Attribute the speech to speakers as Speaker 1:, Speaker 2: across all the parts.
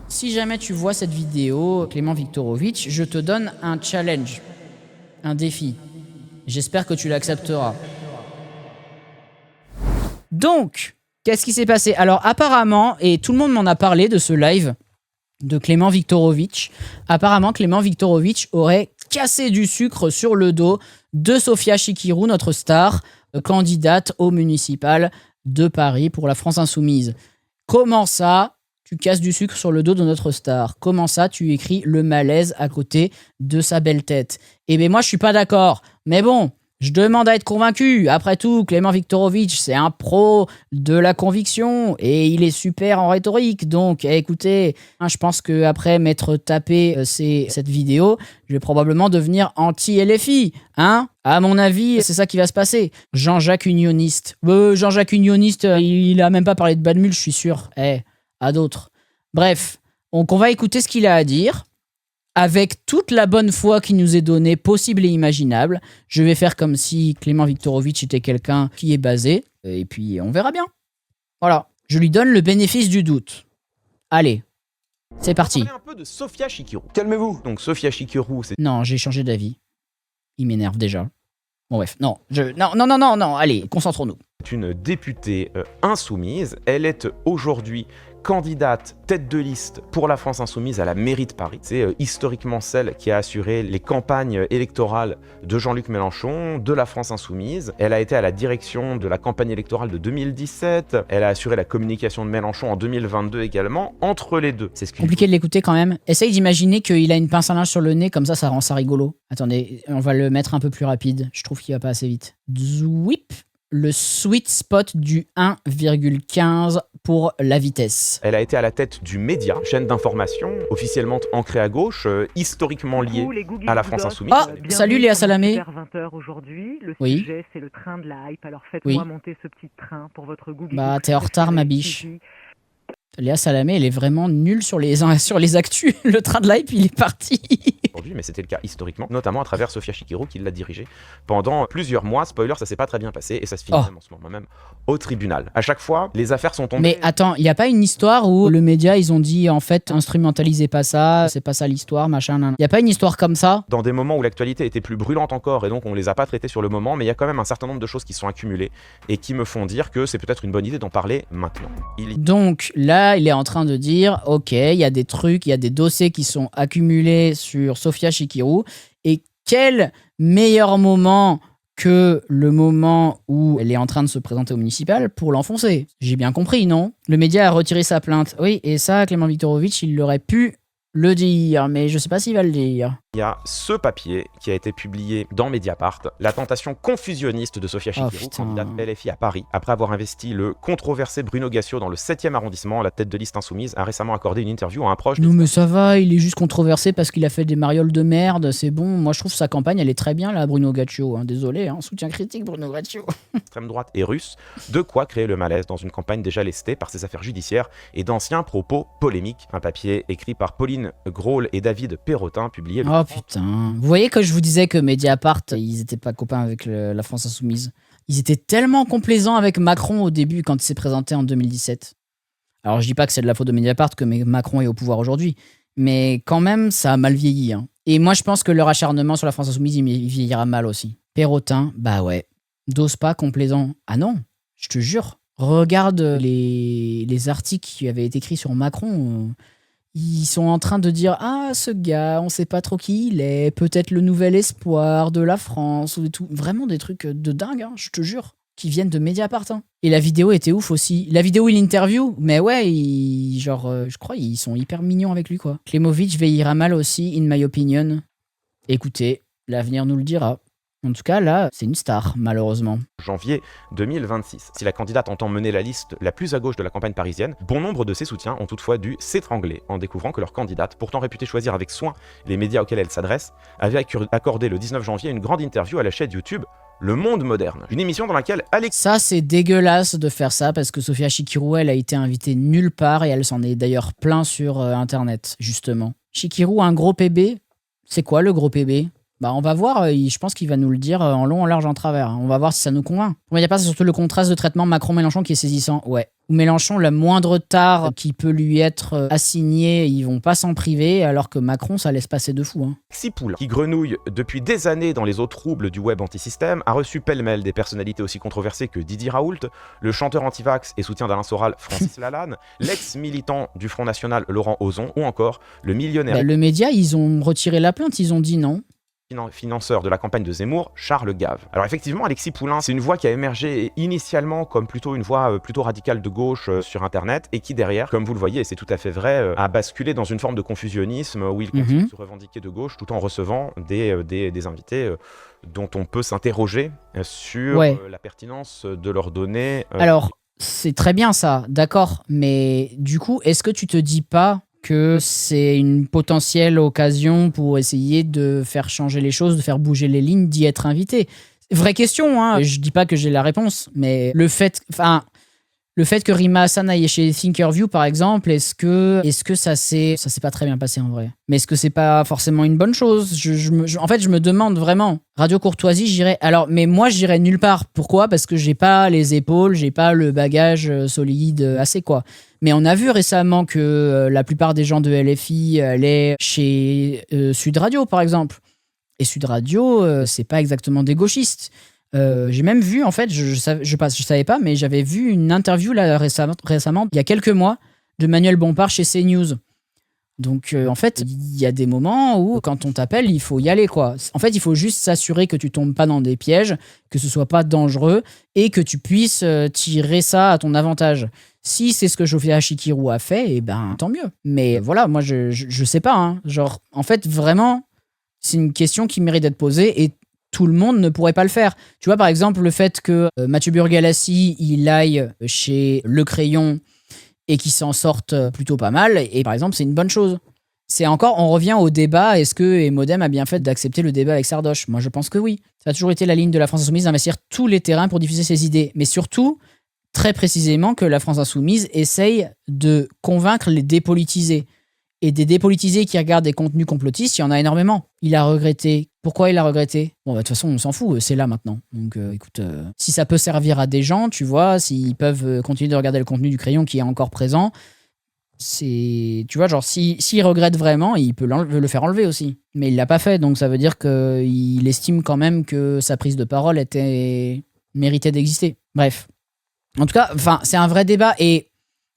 Speaker 1: Si jamais tu vois cette vidéo, Clément Viktorovitch, je te donne un challenge, un défi. J'espère que tu l'accepteras. Donc, qu'est-ce qui s'est passé? Alors apparemment, et tout le monde m'en a parlé de ce live de Clément Viktorovitch, apparemment Clément Viktorovitch aurait cassé du sucre sur le dos de Sophia Chikirou, notre star, candidate au municipal de Paris pour la France Insoumise. Comment ça, tu casses du sucre sur le dos de notre star? Comment ça, tu écris le malaise à côté de sa belle tête? Eh bien moi, je suis pas d'accord. Mais bon, je demande à être convaincu. Après tout, Clément Viktorovitch, c'est un pro de la conviction et il est super en rhétorique. Donc, écoutez, je pense qu'après m'être tapé cette vidéo, je vais probablement devenir anti-LFI. À mon avis, c'est ça qui va se passer. Jean-Jacques Unioniste. Jean-Jacques Unioniste, il a même pas parlé de Badmul, je suis sûr. À d'autres. Bref, donc on va écouter ce qu'il a à dire. Avec toute la bonne foi qui nous est donnée, possible et imaginable. Je vais faire comme si Clément Viktorovitch était quelqu'un qui est basé. Et puis, on verra bien. Voilà. Je lui donne le bénéfice du doute. Allez, c'est parti.
Speaker 2: On va parler un peu de Sophia Chikirou.
Speaker 3: Calmez-vous.
Speaker 2: Donc, Sophia Chikirou, c'est
Speaker 1: Non, j'ai changé d'avis. Il m'énerve déjà. Bon, bref. Non. Allez, concentrons-nous.
Speaker 2: une députée insoumise. Elle est aujourd'hui candidate tête de liste pour la France Insoumise à la mairie de Paris. C'est historiquement celle qui a assuré les campagnes électorales de Jean-Luc Mélenchon, de la France Insoumise. Elle a été à la direction de la campagne électorale de 2017. Elle a assuré la communication de Mélenchon en 2022 également. Entre les deux, c'est ce
Speaker 1: compliqué de l'écouter quand même. Essaye d'imaginer qu'il a une pince à linge sur le nez, comme ça rend ça rigolo. Attendez, on va le mettre un peu plus rapide. Je trouve qu'il va pas assez vite. Zwip. Le sweet spot du 1,15 pour la vitesse.
Speaker 2: Elle a été à la tête du Média, chaîne d'information officiellement ancrée à gauche, historiquement liée à la France Insoumise.
Speaker 1: Ah, salut Léa Salamé.
Speaker 4: 20h aujourd'hui. Le
Speaker 1: oui.
Speaker 4: sujet, c'est le train de la hype. Alors faites-moi monter ce petit train pour votre Google.
Speaker 1: Bah, t'es en retard, ma biche. Léa Salamé, elle est vraiment nulle sur les actus. Le train de l'hype, il est parti.
Speaker 2: Aujourd'hui, mais c'était le cas historiquement, notamment à travers Sophia Chikirou qui l'a dirigé pendant plusieurs mois. Spoiler, ça s'est pas très bien passé et ça se finit même en ce moment même au tribunal. À chaque fois, les affaires sont tombées.
Speaker 1: Mais attends, il y a pas une histoire où le média, ils ont dit en fait, instrumentalisez pas ça, c'est pas ça l'histoire, machin. Il y a pas une histoire comme ça?
Speaker 2: Dans des moments où l'actualité était plus brûlante encore et donc on les a pas traitées sur le moment, mais il y a quand même un certain nombre de choses qui sont accumulées et qui me font dire que c'est peut-être une bonne idée d'en parler maintenant.
Speaker 1: Donc là, il est en train de dire, ok, il y a des trucs, il y a des dossiers qui sont accumulés sur Sophia Chikirou, et quel meilleur moment que le moment où elle est en train de se présenter au municipal pour l'enfoncer. J'ai bien compris, non? Le média a retiré sa plainte. Oui, et ça, Clément Viktorovitch, il l'aurait pu le dire, mais je sais pas s'il va le dire.
Speaker 2: Il y a ce papier qui a été publié dans Mediapart, la tentation confusionniste de Sophia Chikirou, candidate LFI à Paris. Après avoir investi le controversé Bruno Gassio dans le 7e arrondissement, la tête de liste insoumise a récemment accordé une interview à un proche.
Speaker 1: Non mais ça va, il est juste controversé parce qu'il a fait des marioles de merde, c'est bon. Moi je trouve sa campagne, elle est très bien là, Bruno Gassio. Désolé, soutien critique Bruno Gassio.
Speaker 2: Extrême droite et russe, de quoi créer le malaise dans une campagne déjà lestée par ses affaires judiciaires et d'anciens propos polémiques. Un papier écrit par Pauline Graul et David Perrotin, publié le...
Speaker 1: Oh putain, vous voyez que je vous disais que Mediapart, ils étaient pas copains avec la France Insoumise. Ils étaient tellement complaisants avec Macron au début quand il s'est présenté en 2017. Alors je dis pas que c'est de la faute de Mediapart que Macron est au pouvoir aujourd'hui, mais quand même ça a mal vieilli. Et moi je pense que leur acharnement sur la France Insoumise, il vieillira mal aussi. Perrotin, bah ouais. Dose pas complaisant. Ah non, je te jure. Regarde les articles qui avaient été écrits sur Macron. Ils sont en train de dire « Ah, ce gars, on sait pas trop qui il est, peut-être le nouvel espoir de la France. » ou tout. Vraiment des trucs de dingue, je te jure, qui viennent de Mediapart. Et la vidéo était ouf aussi. La vidéo où il interview, mais ouais, je crois ils sont hyper mignons avec lui, quoi. Klemovic veillera mal aussi, in my opinion. Écoutez, l'avenir nous le dira. En tout cas, là, c'est une star, malheureusement.
Speaker 2: Janvier 2026. Si la candidate entend mener la liste la plus à gauche de la campagne parisienne, bon nombre de ses soutiens ont toutefois dû s'étrangler en découvrant que leur candidate, pourtant réputée choisir avec soin les médias auxquels elle s'adresse, avait accordé le 19 janvier une grande interview à la chaîne YouTube Le Monde Moderne. Une émission dans laquelle
Speaker 1: Ça, c'est dégueulasse de faire ça parce que Sophia Chikirou, elle a été invitée nulle part et elle s'en est d'ailleurs plein sur Internet, justement. Chikirou a un gros PB. C'est quoi le gros PB ? Bah, on va voir, je pense qu'il va nous le dire en long, en large, en travers. On va voir si ça nous convainc. Il n'y a pas, c'est surtout le contraste de traitement Macron-Mélenchon qui est saisissant. Ouais. Mélenchon, la moindre tare qui peut lui être assignée, ils vont pas s'en priver, alors que Macron, ça laisse passer de fou.
Speaker 2: Alexis Poulain, qui grenouille depuis des années dans les eaux troubles du web anti-système, a reçu pêle-mêle des personnalités aussi controversées que Didier Raoult, le chanteur anti-vax et soutien d'Alain Soral Francis Lalanne, l'ex-militant du Front National Laurent Ozon, ou encore le millionnaire...
Speaker 1: le média, ils ont retiré la plainte, ils ont dit non.
Speaker 2: Financeur de la campagne de Zemmour, Charles Gave. Alors effectivement, Alexis Poulain, c'est une voix qui a émergé initialement comme plutôt une voix plutôt radicale de gauche sur Internet et qui derrière, comme vous le voyez, et c'est tout à fait vrai, a basculé dans une forme de confusionnisme où il continue de se revendiquer de gauche tout en recevant des invités dont on peut s'interroger sur la pertinence de leur donner...
Speaker 1: Alors, c'est très bien ça, d'accord, mais du coup, est-ce que tu te dis pas que c'est une potentielle occasion pour essayer de faire changer les choses, de faire bouger les lignes, d'y être invité? Vraie question, hein. Je dis pas que j'ai la réponse, mais le fait que Rima Hassan aille chez Thinkerview, par exemple, est-ce que ça s'est pas très bien passé en vrai? Mais est-ce que c'est pas forcément une bonne chose? En fait, je me demande vraiment. Radio Courtoisie, j'irais. Alors, mais moi, j'irais nulle part. Pourquoi? Parce que j'ai pas les épaules, j'ai pas le bagage solide assez, quoi. Mais on a vu récemment que la plupart des gens de LFI allaient chez Sud Radio, par exemple. Et Sud Radio, c'est pas exactement des gauchistes. J'ai même vu, en fait, je savais pas, mais j'avais vu une interview là, récemment, il y a quelques mois, de Manuel Bompard chez CNews. Donc, en fait, il y a des moments où, quand on t'appelle, il faut y aller, quoi. En fait, il faut juste s'assurer que tu tombes pas dans des pièges, que ce soit pas dangereux, et que tu puisses tirer ça à ton avantage. Si c'est ce que Sofia Chikirou a fait, eh ben, tant mieux. Mais voilà, moi, je sais pas, hein. Genre, en fait, vraiment, c'est une question qui mérite d'être posée, et tout le monde ne pourrait pas le faire. Tu vois, par exemple, le fait que Mathieu Burgalassi, il aille chez Le Crayon et qu'il s'en sorte plutôt pas mal, et par exemple, c'est une bonne chose. C'est encore, on revient au débat, est-ce que Modem a bien fait d'accepter le débat avec Sardoche? Moi, je pense que oui. Ça a toujours été la ligne de la France Insoumise d'investir tous les terrains pour diffuser ses idées, mais surtout, très précisément, que la France Insoumise essaye de convaincre les dépolitisés. Et des dépolitisés qui regardent des contenus complotistes, il y en a énormément. Il a regretté. Pourquoi il a regretté? Bon, de toute façon, on s'en fout, c'est là maintenant. Donc, écoute, si ça peut servir à des gens, tu vois, s'ils peuvent continuer de regarder le contenu du Crayon qui est encore présent, c'est... Tu vois, genre, s'il regrette vraiment, il peut le faire enlever aussi. Mais il l'a pas fait, donc ça veut dire qu'il estime quand même que sa prise de parole méritait d'exister. Bref. En tout cas, c'est un vrai débat, et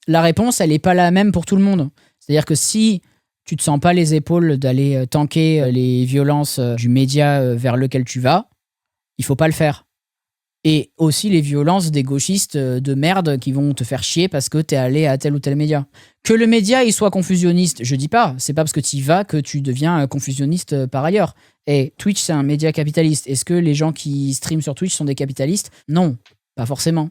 Speaker 1: la réponse, elle est pas la même pour tout le monde. C'est-à-dire que si tu te sens pas les épaules d'aller tanker les violences du média vers lequel tu vas, il faut pas le faire. Et aussi les violences des gauchistes de merde qui vont te faire chier parce que t'es allé à tel ou tel média. Que le média il soit confusionniste, je dis pas. C'est pas parce que tu y vas que tu deviens confusionniste par ailleurs. Et Twitch, c'est un média capitaliste. Est-ce que les gens qui streament sur Twitch sont des capitalistes? Non, pas forcément.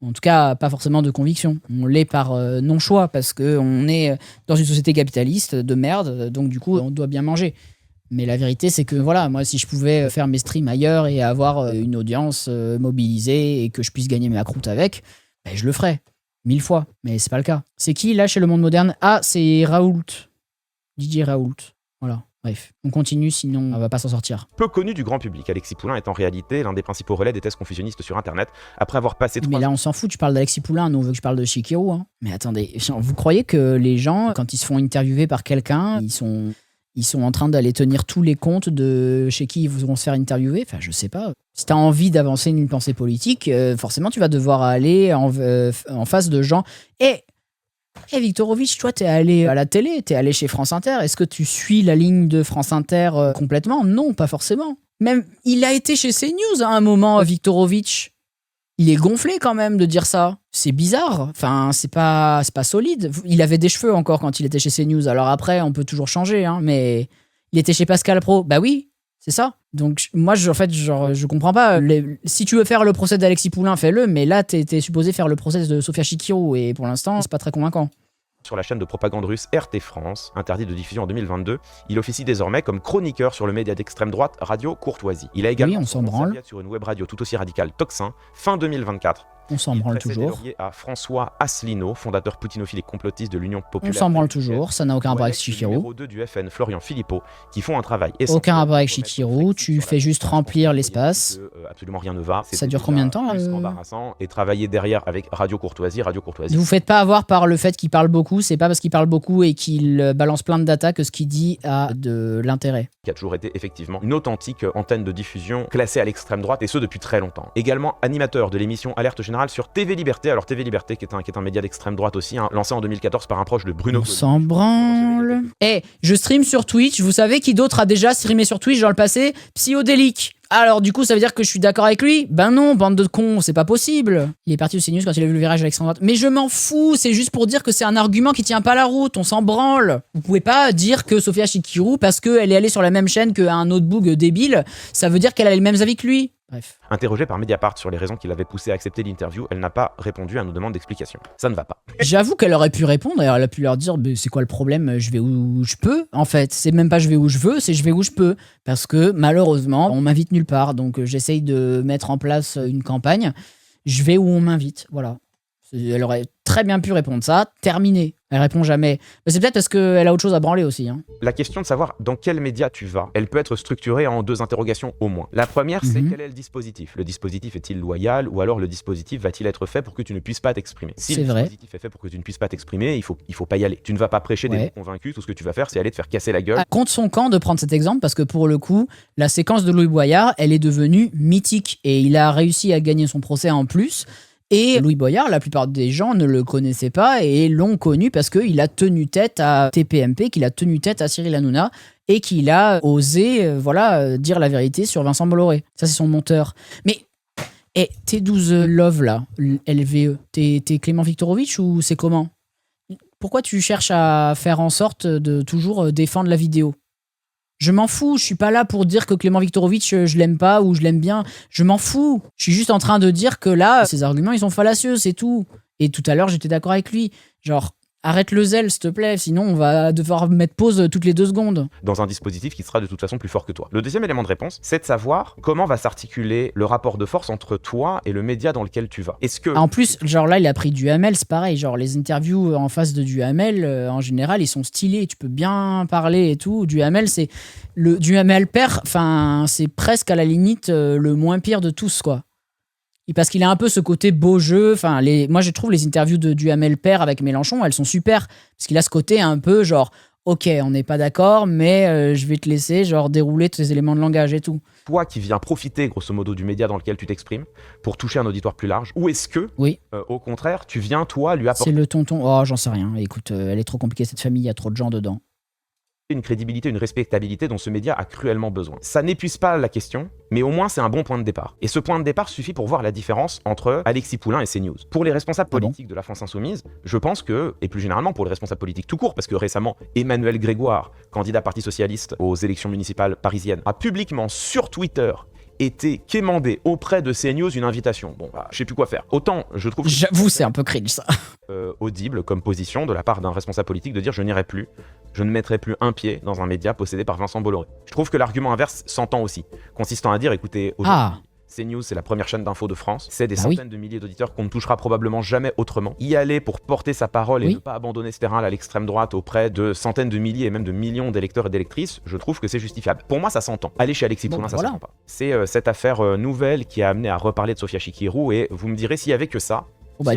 Speaker 1: En tout cas, pas forcément de conviction. On l'est par non-choix, parce qu'on est dans une société capitaliste de merde, donc du coup, on doit bien manger. Mais la vérité, c'est que voilà, moi, si je pouvais faire mes streams ailleurs et avoir une audience mobilisée et que je puisse gagner ma croûte avec, ben, je le ferais. 1000 fois. Mais c'est pas le cas. C'est qui, là, chez Le Monde Moderne? Ah, c'est Raoult. Didier Raoult. Voilà. Bref, on continue, sinon on va pas s'en sortir.
Speaker 2: Peu connu du grand public, Alexis Poulain est en réalité l'un des principaux relais des thèses confusionnistes sur Internet, après avoir passé 3 ans...
Speaker 1: Mais là, on s'en fout, tu parles d'Alexis Poulain, nous on veut que je parle de Chikirou. Hein. Mais attendez, vous croyez que les gens, quand ils se font interviewer par quelqu'un, ils sont en train d'aller tenir tous les comptes de chez qui ils vont se faire interviewer? Enfin, je sais pas. Si t'as envie d'avancer une pensée politique, forcément tu vas devoir aller en face de gens... Et Viktorovitch, toi, t'es allé à la télé, t'es allé chez France Inter. Est-ce que tu suis la ligne de France Inter complètement? Non, pas forcément. Même, il a été chez CNews à un moment, Viktorovitch. Il est gonflé quand même de dire ça. C'est bizarre. Enfin, c'est pas solide. Il avait des cheveux encore quand il était chez CNews. Alors après, on peut toujours changer, hein, mais il était chez Pascal Pro. Bah oui, c'est ça. Donc moi, je comprends pas. Si tu veux faire le procès d'Alexis Poulain, fais-le, mais là, t'es supposé faire le procès de Sofia Chikirou, et pour l'instant, c'est pas très convaincant.
Speaker 2: Sur la chaîne de propagande russe RT France, interdit de diffusion en 2022, il officie désormais comme chroniqueur sur le média d'extrême droite Radio Courtoisie. Il a également
Speaker 1: on s'en branle.
Speaker 2: sur une web radio tout aussi radicale, Toxin, fin 2024.
Speaker 1: On s'en branle toujours.
Speaker 2: À François Asselineau, fondateur poutinophile et complotiste de l'Union populaire.
Speaker 1: On s'en branle toujours, ça n'a aucun rapport avec Chikirou.
Speaker 2: Numéro 2 du FN, Florian Philippot, qui font un travail essentiel.
Speaker 1: Aucun rapport avec Chikirou, tu fais juste remplir l'espace.
Speaker 2: Absolument rien ne va.
Speaker 1: Ça dure combien de temps
Speaker 2: embarrassant. Et travailler derrière avec Radio Courtoisie.
Speaker 1: Ne vous faites pas avoir par le fait qu'il parle beaucoup, c'est pas parce qu'il parle beaucoup et qu'il balance plein de data que ce qu'il dit a de l'intérêt.
Speaker 2: Qui a toujours été effectivement une authentique antenne de diffusion classée à l'extrême droite et ce depuis très longtemps. Également animateur de l'émission Alerte Générale sur TV Liberté. Alors TV Liberté qui est un média d'extrême droite aussi, lancé en 2014 par un proche de Bruno.
Speaker 1: On s'en branle. Je stream sur Twitch, vous savez qui d'autre a déjà streamé sur Twitch dans le passé? Psyodélique. Alors du coup ça veut dire que je suis d'accord avec lui? Ben non, bande de cons, c'est pas possible. Il est parti de CNews quand il a vu le virage à l'extrême droite. Mais je m'en fous, c'est juste pour dire que c'est un argument qui tient pas la route, on s'en branle. Vous pouvez pas dire que Sofia Chikirou, parce qu'elle est allée sur la même chaîne qu'un autre boug débile, ça veut dire qu'elle a les mêmes avis que lui. Bref.
Speaker 2: Interrogée par Mediapart sur les raisons qui l'avaient poussée à accepter l'interview, elle n'a pas répondu à nos demandes d'explication. Ça ne va pas.
Speaker 1: J'avoue qu'elle aurait pu répondre, d'ailleurs, elle a pu leur dire c'est quoi le problème, je vais où je peux. En fait, c'est même pas je vais où je veux, c'est je vais où je peux. Parce que malheureusement, on m'invite nulle part, donc j'essaye de mettre en place une campagne. Je vais où on m'invite, voilà. Elle aurait très bien pu répondre ça, terminé. Elle répond jamais. Mais c'est peut-être parce qu'elle a autre chose à branler aussi.
Speaker 2: La question de savoir dans quel média tu vas, elle peut être structurée en 2 interrogations au moins. La première, c'est quel est le dispositif? Le dispositif est-il loyal ou alors le dispositif va-t-il être fait pour que tu ne puisses pas t'exprimer? Si le dispositif est fait pour que tu ne puisses pas t'exprimer, il faut pas y aller. Tu ne vas pas prêcher des convaincus, tout ce que tu vas faire, c'est aller te faire casser la gueule.
Speaker 1: Contre son camp de prendre cet exemple parce que pour le coup, la séquence de Louis Boyard, elle est devenue mythique et il a réussi à gagner son procès en plus. Et Louis Boyard, la plupart des gens ne le connaissaient pas et l'ont connu parce qu'il a tenu tête à TPMP, qu'il a tenu tête à Cyril Hanouna et qu'il a osé dire la vérité sur Vincent Bolloré. Ça, c'est son monteur. Mais T12 Love, là, LVE, t'es Clément Viktorovitch ou c'est comment? Pourquoi tu cherches à faire en sorte de toujours défendre la vidéo? Je m'en fous, je suis pas là pour dire que Clément Viktorovitch, je l'aime pas ou je l'aime bien. Je m'en fous. Je suis juste en train de dire que là, ses arguments, ils sont fallacieux, c'est tout. Et tout à l'heure, j'étais d'accord avec lui. Genre, arrête le zèle, s'il te plaît, sinon on va devoir mettre pause toutes les 2 secondes.
Speaker 2: Dans un dispositif qui sera de toute façon plus fort que toi. Le deuxième élément de réponse, c'est de savoir comment va s'articuler le rapport de force entre toi et le média dans lequel tu vas. Est-ce que...
Speaker 1: En plus, genre là, il a pris Duhamel, c'est pareil. Genre les interviews en face de Duhamel, en général, ils sont stylés. Tu peux bien parler et tout. Duhamel, c'est... Le Duhamel père, enfin, c'est presque à la limite le moins pire de tous, quoi. Et parce qu'il a un peu ce côté beau jeu. Enfin, moi, je trouve les interviews de Duhamel père avec Mélenchon, elles sont super. Parce qu'il a ce côté un peu genre, ok, on n'est pas d'accord, mais je vais te laisser genre dérouler tous les éléments de langage et tout.
Speaker 2: Toi qui viens profiter, grosso modo, du média dans lequel tu t'exprimes pour toucher un auditoire plus large, ou est-ce que, au contraire, tu viens, toi, lui apporter...
Speaker 1: C'est le tonton. Oh, j'en sais rien. Écoute, elle est trop compliquée, cette famille, il y a trop de gens dedans.
Speaker 2: Une crédibilité, une respectabilité dont ce média a cruellement besoin. Ça n'épuise pas la question, mais au moins c'est un bon point de départ. Et ce point de départ suffit pour voir la différence entre Alexis Poulain et CNews. Pour les responsables politiques de la France Insoumise, je pense que, et plus généralement pour les responsables politiques tout court, parce que récemment, Emmanuel Grégoire, candidat Parti Socialiste aux élections municipales parisiennes, a publiquement sur Twitter été quémandé auprès de CNews une invitation. Bon, je sais plus quoi faire. Autant, je trouve...
Speaker 1: J'avoue, c'est un peu cringe, ça.
Speaker 2: Audible comme position de la part d'un responsable politique de dire je n'irai plus, je ne mettrai plus un pied dans un média possédé par Vincent Bolloré. Je trouve que l'argument inverse s'entend aussi, consistant à dire écoutez, aujourd'hui, CNews, c'est la première chaîne d'info de France, c'est des centaines de milliers d'auditeurs qu'on ne touchera probablement jamais autrement. Y aller pour porter sa parole et ne pas abandonner ce terrain à l'extrême droite auprès de centaines de milliers et même de millions d'électeurs et d'électrices, je trouve que c'est justifiable. Pour moi, ça s'entend. Aller chez Alexis Poulain, ça s'entend pas. C'est cette affaire nouvelle qui a amené à reparler de Sofia Chikirou et vous me direz s'il y avait que ça.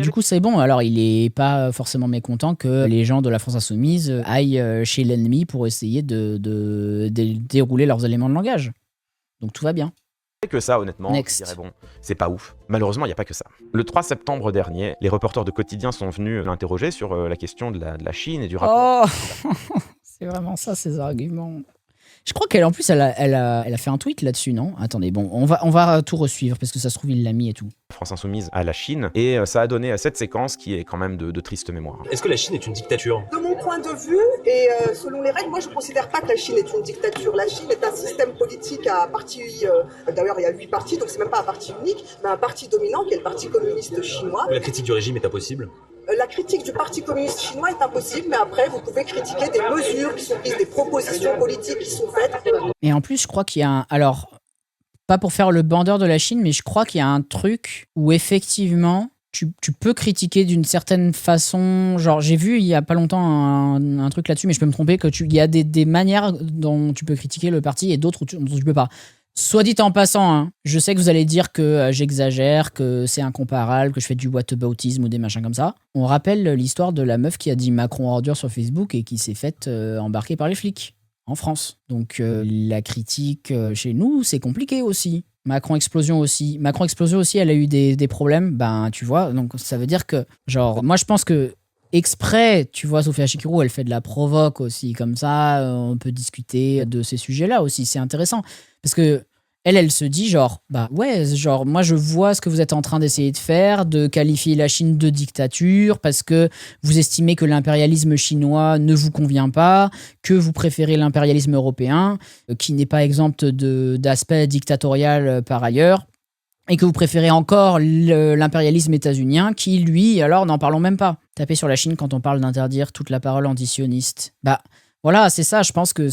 Speaker 1: Du coup, c'est bon. Alors, il est pas forcément mécontent que les gens de la France Insoumise aillent chez l'ennemi pour essayer de dérouler leurs éléments de langage. Donc, tout va bien.
Speaker 2: Que ça, honnêtement, je dirais bon, c'est pas ouf. Malheureusement, il n'y a pas que ça. Le 3 septembre dernier, les reporters de Quotidien sont venus l'interroger sur la question de la Chine et du rapport.
Speaker 1: Oh c'est vraiment ça, ces arguments. Je crois qu'elle, en plus, elle a fait un tweet là-dessus, non? Attendez, bon, on va tout resuivre, parce que ça se trouve, il l'a mis et tout.
Speaker 2: France Insoumise à la Chine, et ça a donné cette séquence qui est quand même de triste mémoire.
Speaker 3: Est-ce que la Chine est une dictature?
Speaker 5: De mon point de vue, et selon les règles, moi je ne considère pas que la Chine est une dictature. La Chine est un système politique à parti... D'ailleurs, il y a 8 partis, donc c'est même pas un parti unique, mais un parti dominant, qui est le Parti communiste chinois.
Speaker 3: La critique du régime est impossible?
Speaker 5: La critique du Parti communiste chinois est impossible, mais après, vous pouvez critiquer des mesures qui sont prises, des propositions politiques qui sont faites.
Speaker 1: Et en plus, je crois qu'il y a un... Alors, pas pour faire le bandeur de la Chine, mais je crois qu'il y a un truc où effectivement, tu peux critiquer d'une certaine façon. Genre, j'ai vu il y a pas longtemps un truc là-dessus, mais je peux me tromper, il y a des manières dont tu peux critiquer le parti et d'autres dont tu peux pas. Soit dit en passant, hein, je sais que vous allez dire que j'exagère, que c'est incomparable, que je fais du whataboutisme ou des machins comme ça. On rappelle l'histoire de la meuf qui a dit Macron ordure sur Facebook et qui s'est faite embarquer par les flics en France. Donc la critique chez nous, c'est compliqué aussi. Macron Explosion aussi, elle a eu des problèmes, ben tu vois, donc ça veut dire que, genre, moi je pense que exprès, tu vois, Sofia Chikirou, elle fait de la provoque aussi, comme ça, on peut discuter de ces sujets-là aussi, c'est intéressant. Parce que elle se dit genre, bah ouais, genre, moi je vois ce que vous êtes en train d'essayer de faire, de qualifier la Chine de dictature, parce que vous estimez que l'impérialisme chinois ne vous convient pas, que vous préférez l'impérialisme européen, qui n'est pas exempt d'aspect dictatorial par ailleurs, et que vous préférez encore l'impérialisme états-unien, qui lui, alors n'en parlons même pas. Taper sur la Chine quand on parle d'interdire toute la parole antisioniste. Bah voilà, c'est ça, je pense que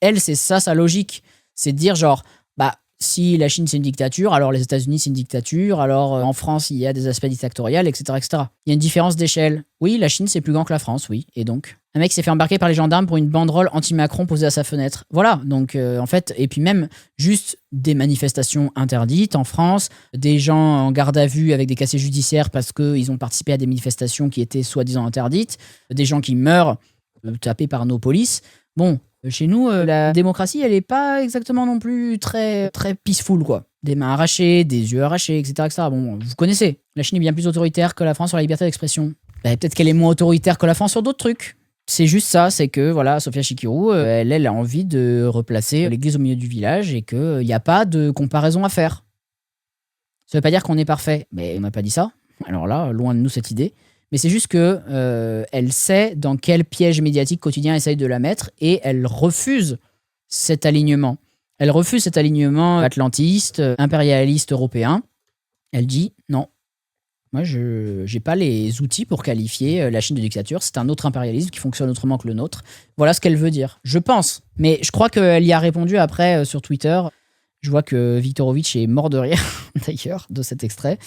Speaker 1: elle, c'est ça sa logique. C'est de dire genre, bah si la Chine c'est une dictature, alors les États-Unis c'est une dictature, alors en France il y a des aspects dictatoriaux, etc., etc. Il y a une différence d'échelle. Oui, la Chine c'est plus grand que la France, oui, et donc un mec s'est fait embarquer par les gendarmes pour une banderole anti-Macron posée à sa fenêtre. Voilà, donc en fait, et puis même juste des manifestations interdites en France, des gens en garde à vue avec des casiers judiciaires parce qu'ils ont participé à des manifestations qui étaient soi-disant interdites, des gens qui meurent tapés par nos polices. Bon, chez nous, la démocratie, elle est pas exactement non plus très, très peaceful, quoi. Des mains arrachées, des yeux arrachés, etc., etc. Bon, vous connaissez. La Chine est bien plus autoritaire que la France sur la liberté d'expression. Bah, peut-être qu'elle est moins autoritaire que la France sur d'autres trucs. C'est juste ça, c'est que, voilà, Sofia Chikirou, elle a envie de replacer l'église au milieu du village et qu'il n'y a pas de comparaison à faire. Ça veut pas dire qu'on est parfait. Mais on n'a pas dit ça. Alors là, loin de nous cette idée. Mais c'est juste que elle sait dans quel piège médiatique quotidien essaye de la mettre et elle refuse cet alignement. Elle refuse cet alignement atlantiste, impérialiste européen. Elle dit non. Moi, je n'ai pas les outils pour qualifier la Chine de dictature. C'est un autre impérialisme qui fonctionne autrement que le nôtre. Voilà ce qu'elle veut dire. Je pense. Mais je crois qu'elle y a répondu après sur Twitter. Je vois que Viktorovitch est mort de rire, d'ailleurs, de cet extrait.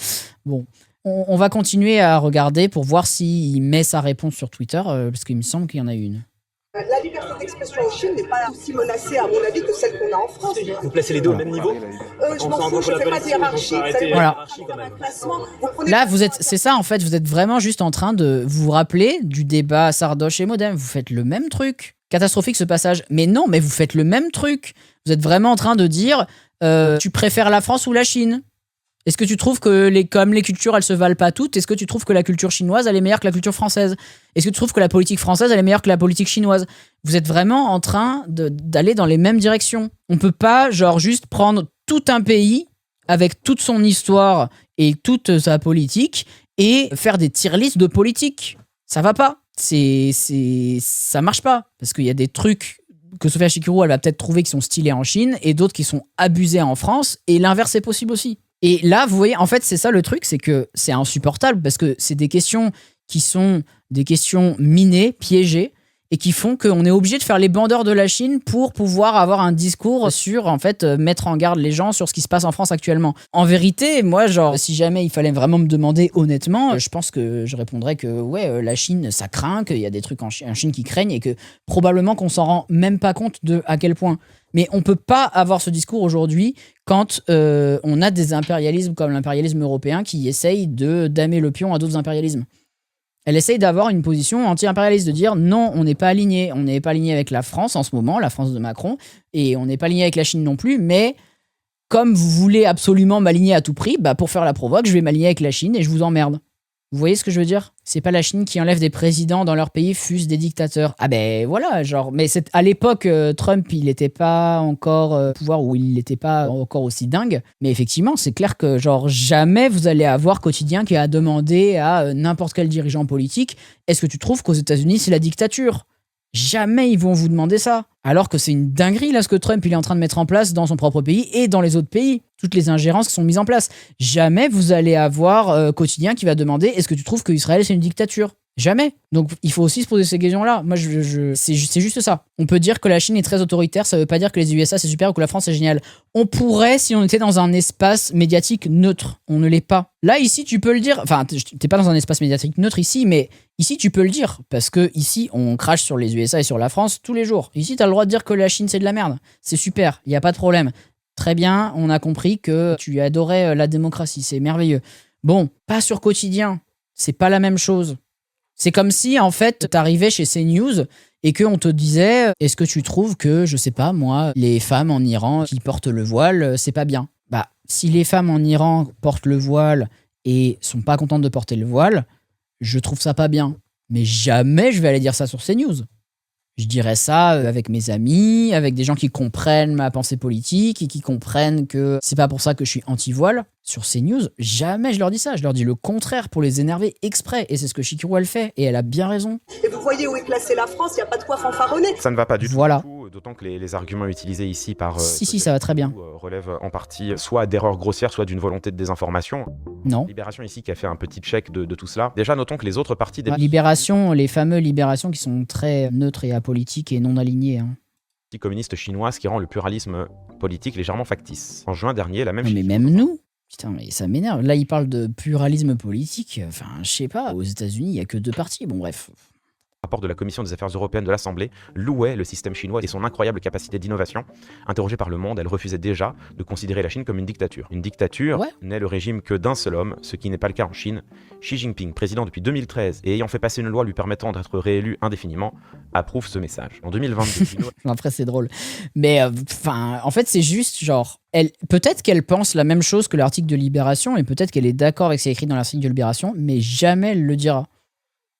Speaker 1: Bon. On va continuer à regarder pour voir s'il met sa réponse sur Twitter, parce qu'il me semble qu'il y en a une.
Speaker 5: La liberté d'expression en Chine n'est pas aussi menacée, à mon avis, que celle qu'on a en France.
Speaker 3: Vous placez les deux au même niveau?
Speaker 5: Je m'en fous, je ne fais pas de hiérarchie.
Speaker 1: Voilà. Là, c'est ça, en fait, vous êtes vraiment juste en train de vous rappeler du débat Sardoche et Modem. Vous faites le même truc. Catastrophique ce passage. Mais non, mais vous faites le même truc. Vous êtes vraiment en train de dire tu préfères la France ou la Chine? Est-ce que tu trouves que comme les cultures, elles se valent pas toutes, est-ce que tu trouves que la culture chinoise, elle est meilleure que la culture française? Est-ce que tu trouves que la politique française, elle est meilleure que la politique chinoise? Vous êtes vraiment en train d'aller dans les mêmes directions. On peut pas, genre, juste prendre tout un pays avec toute son histoire et toute sa politique et faire des tier-lists de politique. Ça va pas. Ça marche pas. Parce qu'il y a des trucs que Sofia Chikirou, elle va peut-être trouver qui sont stylés en Chine et d'autres qui sont abusés en France, et l'inverse est possible aussi. Et là, vous voyez, en fait, c'est ça le truc, c'est que c'est insupportable parce que c'est des questions qui sont des questions minées, piégées, et qui font qu'on est obligé de faire les bandeurs de la Chine pour pouvoir avoir un discours sur, en fait, mettre en garde les gens sur ce qui se passe en France actuellement. En vérité, moi, genre, si jamais il fallait vraiment me demander honnêtement, je pense que je répondrais que, ouais, la Chine, ça craint, qu'il y a des trucs en Chine qui craignent et que probablement qu'on s'en rend même pas compte de à quel point. Mais on peut pas avoir ce discours aujourd'hui quand on a des impérialismes comme l'impérialisme européen qui essayent de damer le pion à d'autres impérialismes. Elle essaye d'avoir une position anti-impérialiste, de dire non, on n'est pas aligné. On n'est pas aligné avec la France en ce moment, la France de Macron, et on n'est pas aligné avec la Chine non plus, mais comme vous voulez absolument m'aligner à tout prix, bah pour faire la provoque, je vais m'aligner avec la Chine et je vous emmerde. Vous voyez ce que je veux dire? C'est pas la Chine qui enlève des présidents dans leur pays, fût-ce des dictateurs. Ah ben voilà, genre, mais à l'époque, Trump, il n'était pas encore au pouvoir, ou il n'était pas encore aussi dingue. Mais effectivement, c'est clair que genre jamais vous allez avoir Quotidien qui a demandé à n'importe quel dirigeant politique, est-ce que tu trouves qu'aux États-Unis c'est la dictature? Jamais ils vont vous demander ça. Alors que c'est une dinguerie là ce que Trump il est en train de mettre en place dans son propre pays et dans les autres pays. Toutes les ingérences qui sont mises en place. Jamais vous allez avoir Quotidien qui va demander est-ce que tu trouves qu'Israël c'est une dictature? Jamais. Donc il faut aussi se poser ces questions-là. Moi, c'est juste ça. On peut dire que la Chine est très autoritaire, ça veut pas dire que les USA c'est super ou que la France c'est génial. On pourrait si on était dans un espace médiatique neutre. On ne l'est pas. Là, ici, tu peux le dire. Enfin, t'es pas dans un espace médiatique neutre ici, mais ici, tu peux le dire. Parce que ici, on crache sur les USA et sur la France tous les jours. Ici, t'as le droit de dire que la Chine c'est de la merde. C'est super, il y a pas de problème. Très bien, on a compris que tu adorais la démocratie, c'est merveilleux. Bon, pas sur Quotidien, c'est pas la même chose. C'est comme si, en fait, t'arrivais chez CNews et qu'on te disait « Est-ce que tu trouves que, je sais pas, moi, les femmes en Iran qui portent le voile, c'est pas bien ?» Bah, si les femmes en Iran portent le voile et sont pas contentes de porter le voile, je trouve ça pas bien. Mais jamais je vais aller dire ça sur CNews. Je dirais ça avec mes amis, avec des gens qui comprennent ma pensée politique et qui comprennent que c'est pas pour ça que je suis anti-voile. Sur CNews, jamais je leur dis ça. Je leur dis le contraire pour les énerver exprès. Et c'est ce que Chikirou, elle fait. Et elle a bien raison.
Speaker 5: Et vous voyez où est placée la France, il n'y a pas de quoi fanfaronner.
Speaker 2: Ça ne va pas du
Speaker 1: Voilà.
Speaker 2: tout, d'autant que les arguments utilisés ici par...
Speaker 1: Si, ça va très bien.
Speaker 2: relèvent en partie soit d'erreurs grossières, soit d'une volonté de désinformation.
Speaker 1: Non.
Speaker 2: Libération ici qui a fait un petit check de tout cela. Déjà, notons que les autres partis...
Speaker 1: Libération, les fameux Libérations qui sont très neutres et apolitiques et non alignés. Hein.
Speaker 2: Communiste chinoise qui rend le pluralisme politique légèrement factice. En juin dernier, la même...
Speaker 1: Non, mais même nous. Putain, mais ça m'énerve. Là, il parle de pluralisme politique. Enfin, je sais pas. Aux États-Unis, il y a que 2 partis. Bon, bref.
Speaker 2: Rapport de la Commission des affaires européennes de l'Assemblée louait le système chinois et son incroyable capacité d'innovation. Interrogée par Le Monde, elle refusait déjà de considérer la Chine comme une dictature. Une dictature n'est le régime que d'un seul homme, ce qui n'est pas le cas en Chine. Xi Jinping, président depuis 2013 et ayant fait passer une loi lui permettant d'être réélu indéfiniment, approuve ce message. En 2022...
Speaker 1: Après, c'est drôle. Mais en fait, c'est juste genre... Peut-être qu'elle pense la même chose que l'article de Libération et peut-être qu'elle est d'accord avec ce qui est écrit dans l'article de Libération, mais jamais elle le dira.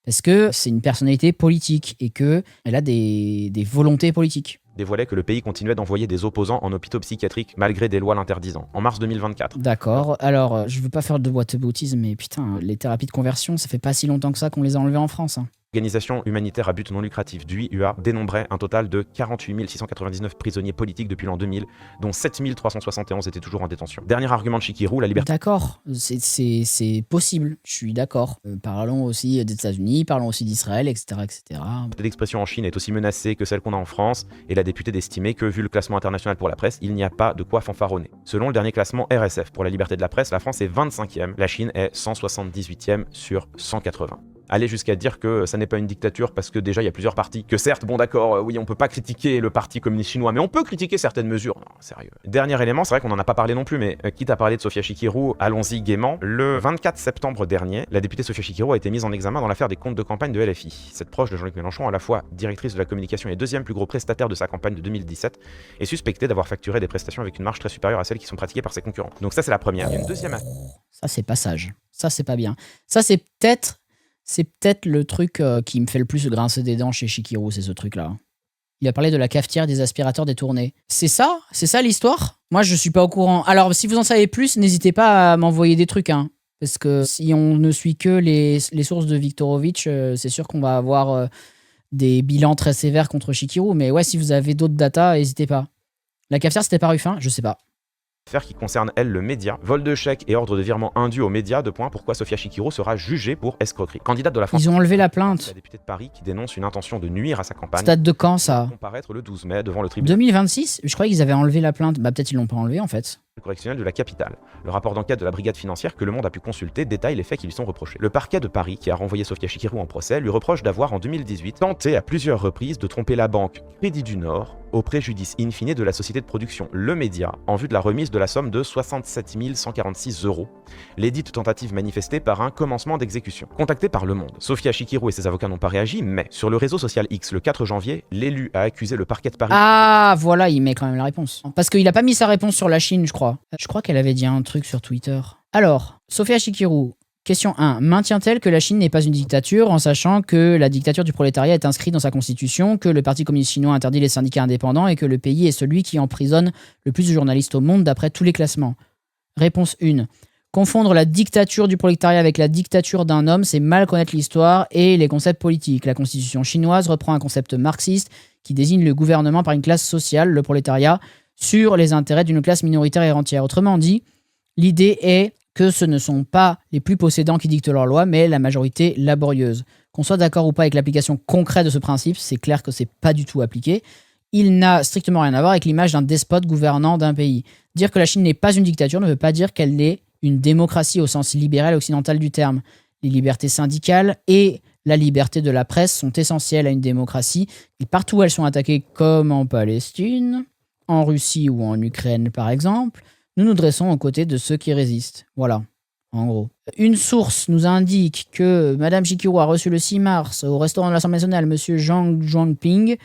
Speaker 1: Parce que c'est une personnalité politique et qu'elle a des volontés politiques.
Speaker 2: Dévoilait que le pays continuait d'envoyer des opposants en hôpitaux psychiatriques malgré des lois l'interdisant, en mars 2024.
Speaker 1: D'accord, alors je veux pas faire de whataboutisme, mais putain, les thérapies de conversion, ça fait pas si longtemps que ça qu'on les a enlevées en France. Hein.
Speaker 2: L'organisation humanitaire à but non lucratif du UA dénombrait un total de 48 699 prisonniers politiques depuis l'an 2000, dont 7 371 étaient toujours en détention. Dernier argument de Chikirou, la liberté...
Speaker 1: D'accord, c'est possible, je suis d'accord. Parlons aussi des États-Unis, parlons aussi d'Israël, etc. etc.
Speaker 2: L'expression en Chine est aussi menacée que celle qu'on a en France, et la députée d'estimer que, vu le classement international pour la presse, il n'y a pas de quoi fanfaronner. Selon le dernier classement RSF pour la liberté de la presse, la France est 25e, la Chine est 178e sur 180. Aller jusqu'à dire que ça n'est pas une dictature parce que déjà il y a plusieurs partis, que certes, bon d'accord, oui on peut pas critiquer le parti communiste chinois, mais on peut critiquer certaines mesures. Non, sérieux. Dernier élément, c'est vrai qu'on en a pas parlé non plus, mais quitte à parler de Sofia Chikirou, allons-y gaiement. Le 24 septembre dernier, la députée Sofia Chikirou a été mise en examen dans l'affaire des comptes de campagne de LFI. Cette proche de Jean-Luc Mélenchon, à la fois directrice de la communication et deuxième plus gros prestataire de sa campagne de 2017, est suspectée d'avoir facturé des prestations avec une marge très supérieure à celles qui sont pratiquées par ses concurrents. Donc ça c'est la première. Il y a une deuxième affaire.
Speaker 1: Ça c'est pas sage. Ça c'est pas bien. Ça c'est peut-être le truc qui me fait le plus grincer des dents chez Chikirou, c'est ce truc-là. Il a parlé de la cafetière des aspirateurs détournés. C'est ça l'histoire? Moi, je suis pas au courant. Alors, si vous en savez plus, n'hésitez pas à m'envoyer des trucs. Hein. Parce que si on ne suit que les sources de Viktorovitch, c'est sûr qu'on va avoir des bilans très sévères contre Chikirou. Mais ouais, si vous avez d'autres datas, n'hésitez pas. La cafetière, c'était pas Ruffin? Je sais pas.
Speaker 2: Affaire qui concerne, elle, le média. Vol de chèques et ordre de virement indus aux médias, pourquoi Sofia Chikirou sera jugée pour escroquerie. Candidate de la France...
Speaker 1: Ils ont enlevé la plainte.
Speaker 2: La députée de Paris qui dénonce une intention de nuire à sa campagne.
Speaker 1: Ça date de quand, ça?
Speaker 2: Comparaître le 12 mai devant le tribunal.
Speaker 1: 2026? Je croyais qu'ils avaient enlevé la plainte. Bah peut-être ils l'ont pas enlevé en fait.
Speaker 2: Correctionnel de la capitale. Le rapport d'enquête de la brigade financière que Le Monde a pu consulter détaille les faits qui lui sont reprochés. Le parquet de Paris, qui a renvoyé Sofia Chikirou en procès, lui reproche d'avoir en 2018 tenté à plusieurs reprises de tromper la banque Crédit du Nord au préjudice in fine de la société de production Le Média en vue de la remise de la somme de 67 146 €. Les dites tentatives manifestées par un commencement d'exécution. Contactée par Le Monde, Sofia Chikirou et ses avocats n'ont pas réagi, mais sur le réseau social X le 4 janvier, l'élu a accusé le parquet de Paris.
Speaker 1: Ah voilà, il met quand même la réponse. Parce qu'il a pas mis sa réponse sur la Chine, je crois. Je crois qu'elle avait dit un truc sur Twitter. Alors, Sofia Chikirou, question 1. Maintient-elle que la Chine n'est pas une dictature en sachant que la dictature du prolétariat est inscrite dans sa constitution, que le Parti communiste chinois interdit les syndicats indépendants et que le pays est celui qui emprisonne le plus de journalistes au monde d'après tous les classements? Réponse 1. Confondre la dictature du prolétariat avec la dictature d'un homme, c'est mal connaître l'histoire et les concepts politiques. La constitution chinoise reprend un concept marxiste qui désigne le gouvernement par une classe sociale, le prolétariat, sur les intérêts d'une classe minoritaire et entière. Autrement dit, l'idée est que ce ne sont pas les plus possédants qui dictent leurs lois, mais la majorité laborieuse. Qu'on soit d'accord ou pas avec l'application concrète de ce principe, c'est clair que c'est pas du tout appliqué. Il n'a strictement rien à voir avec l'image d'un despote gouvernant d'un pays. Dire que la Chine n'est pas une dictature ne veut pas dire qu'elle est une démocratie au sens libéral occidental du terme. Les libertés syndicales et la liberté de la presse sont essentielles à une démocratie. Et partout où elles sont attaquées, comme en Palestine, en Russie ou en Ukraine par exemple, nous nous dressons aux côtés de ceux qui résistent. Voilà, en gros. Une source nous indique que Madame Chikiru a reçu le 6 mars au restaurant de l'Assemblée nationale Monsieur Zhang Zhuangping,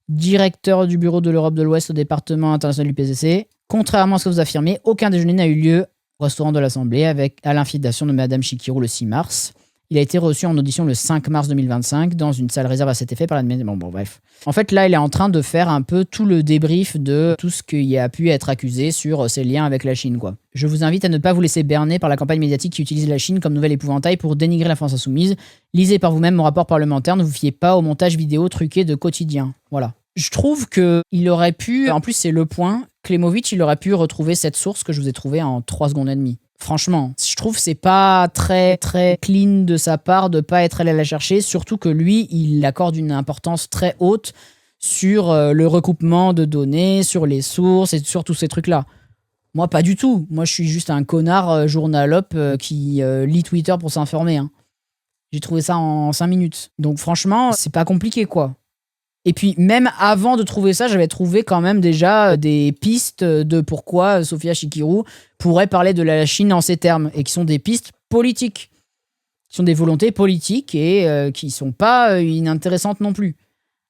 Speaker 1: directeur du bureau de l'Europe de l'Ouest au département international du PCC. Contrairement à ce que vous affirmez, aucun déjeuner n'a eu lieu au restaurant de l'Assemblée à l'invitation de Madame Chikiru le 6 mars. Il a été reçu en audition le 5 mars 2025 dans une salle réservée à cet effet par l'administration. Bon, bref. En fait, là, il est en train de faire un peu tout le débrief de tout ce qui a pu être accusé sur ses liens avec la Chine, quoi. Je vous invite à ne pas vous laisser berner par la campagne médiatique qui utilise la Chine comme nouvel épouvantail pour dénigrer la France insoumise. Lisez par vous-même mon rapport parlementaire, ne vous fiez pas au montage vidéo truqué de Quotidien. Voilà. Je trouve qu'il aurait pu, en plus c'est le point, Klemovic, il aurait pu retrouver cette source que je vous ai trouvée en 3 secondes et demie. Franchement, je trouve que c'est pas très très clean de sa part de pas être allé la chercher, surtout que lui, il accorde une importance très haute sur le recoupement de données, sur les sources et sur tous ces trucs-là. Moi, pas du tout. Moi, je suis juste un connard journalope qui lit Twitter pour s'informer. Hein. J'ai trouvé ça en 5 minutes. Donc franchement, c'est pas compliqué, quoi. Et puis, même avant de trouver ça, j'avais trouvé quand même déjà des pistes de pourquoi Sofia Chikiru pourrait parler de la Chine en ces termes, et qui sont des pistes politiques, qui sont des volontés politiques et qui sont pas inintéressantes non plus.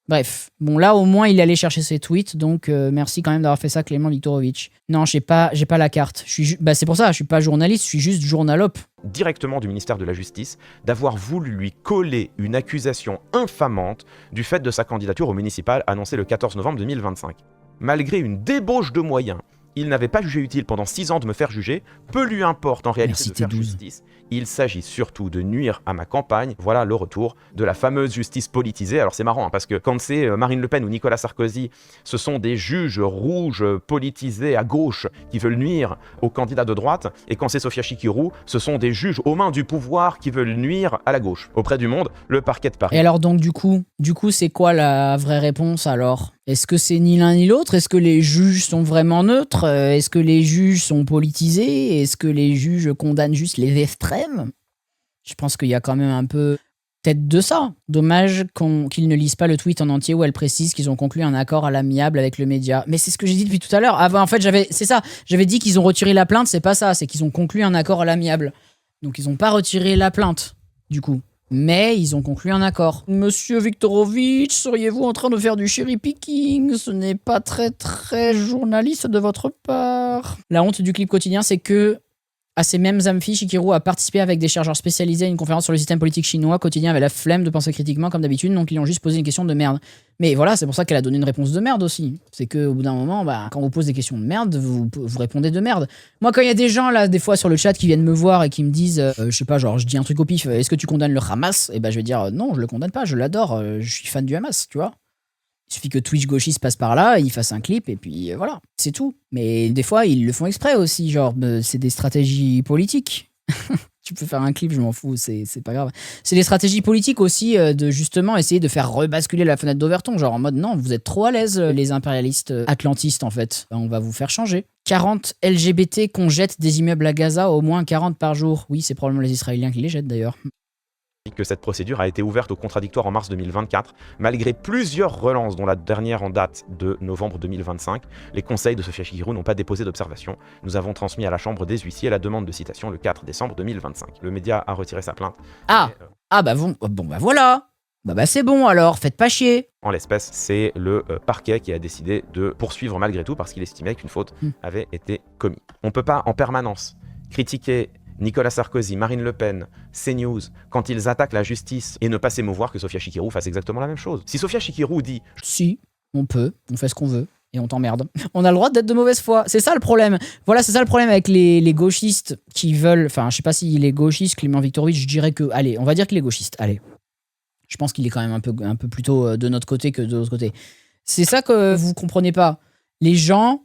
Speaker 1: Bref, bon là au moins il allait chercher ses tweets, donc merci quand même d'avoir fait ça, Clément Viktorovitch. Non, j'ai pas la carte. C'est pour ça, je suis pas journaliste, je suis juste journalope.
Speaker 2: Directement du ministère de la Justice, d'avoir voulu lui coller une accusation infamante du fait de sa candidature au municipal annoncée le 14 novembre 2025. Malgré une débauche de moyens, il n'avait pas jugé utile pendant 6 ans de me faire juger, peu lui importe en réalité de faire justice. Il s'agit surtout de nuire à ma campagne. Voilà le retour de la fameuse justice politisée. Alors c'est marrant hein, parce que quand c'est Marine Le Pen ou Nicolas Sarkozy, ce sont des juges rouges politisés à gauche qui veulent nuire aux candidats de droite. Et quand c'est Sofia Chikiru, ce sont des juges aux mains du pouvoir qui veulent nuire à la gauche. Auprès du monde, le parquet de Paris.
Speaker 1: Et alors donc du coup c'est quoi la vraie réponse alors ? Est-ce que c'est ni l'un ni l'autre ? Est-ce que les juges sont vraiment neutres ? Est-ce que les juges sont politisés ? Est-ce que les juges condamnent juste les extrêmes ? Je pense qu'il y a quand même un peu peut-être de ça. Dommage qu'ils ne lisent pas le tweet en entier où elle précise qu'ils ont conclu un accord à l'amiable avec le média. Mais c'est ce que j'ai dit depuis tout à l'heure. En fait, j'avais dit qu'ils ont retiré la plainte, c'est pas ça. C'est qu'ils ont conclu un accord à l'amiable. Donc ils n'ont pas retiré la plainte, du coup. Mais ils ont conclu un accord. Monsieur Viktorovitch, seriez-vous en train de faire du cherry picking ? Ce n'est pas très très journaliste de votre part. La honte du clip quotidien, c'est que à ces mêmes amphis, Chikiru a participé avec des chercheurs spécialisés à une conférence sur le système politique chinois. Quotidien avait la flemme de penser critiquement comme d'habitude, donc ils lui ont juste posé une question de merde. Mais voilà, c'est pour ça qu'elle a donné une réponse de merde aussi. C'est qu'au bout d'un moment, quand on vous pose des questions de merde, vous répondez de merde. Moi, quand il y a des gens là, des fois sur le chat qui viennent me voir et qui me disent, je sais pas, genre je dis un truc au pif, est-ce que tu condamnes le Hamas ? Et je vais dire non, je le condamne pas, je l'adore, je suis fan du Hamas, tu vois. Il suffit que Twitch gauchiste passe par là, il fasse un clip et puis voilà, c'est tout. Mais des fois, ils le font exprès aussi, genre c'est des stratégies politiques. Tu peux faire un clip, je m'en fous, c'est pas grave. C'est des stratégies politiques aussi de justement essayer de faire rebasculer la fenêtre d'Overton, genre en mode non, vous êtes trop à l'aise les impérialistes atlantistes en fait, on va vous faire changer. 40 LGBT qu'on jette des immeubles à Gaza, au moins 40 par jour. Oui, c'est probablement les Israéliens qui les jettent d'ailleurs.
Speaker 2: Que cette procédure a été ouverte au contradictoire en mars 2024, malgré plusieurs relances, dont la dernière en date de novembre 2025. Les conseils de Sofia Chikiru n'ont pas déposé d'observation. Nous avons transmis à la Chambre des huissiers la demande de citation le 4 décembre 2025. Le média a retiré sa plainte.
Speaker 1: Voilà. C'est bon alors, faites pas chier.
Speaker 2: En l'espèce, c'est le parquet qui a décidé de poursuivre malgré tout parce qu'il estimait qu'une faute avait été commise. On ne peut pas en permanence critiquer Nicolas Sarkozy, Marine Le Pen, CNews, quand ils attaquent la justice et ne pas s'émouvoir que Sofia Chikiru fasse exactement la même chose. Si Sofia Chikiru dit «
Speaker 1: Si, on peut, on fait ce qu'on veut et on t'emmerde ». On a le droit d'être de mauvaise foi, c'est ça le problème. Voilà, c'est ça le problème avec les gauchistes qui veulent... Enfin, je sais pas s'il est gauchiste, Clément Viktorovitch, je dirais que... Allez, on va dire qu'il est gauchiste, allez. Je pense qu'il est quand même un peu plutôt de notre côté que de l'autre côté. C'est ça que vous comprenez pas. Les gens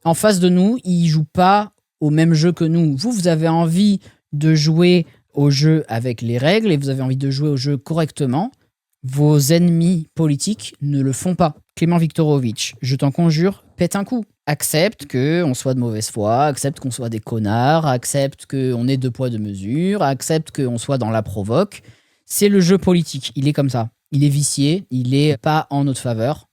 Speaker 1: en face de nous, ils jouent pas au même jeu que nous. Vous avez envie de jouer au jeu avec les règles et vous avez envie de jouer au jeu correctement, vos ennemis politiques ne le font pas. Clément Viktorovitch, je t'en conjure, pète un coup. Accepte qu'on soit de mauvaise foi, accepte qu'on soit des connards, accepte qu'on ait 2 poids 2 mesures, accepte qu'on soit dans la provoque. C'est le jeu politique, il est comme ça. Il est vicié, il est pas en notre faveur.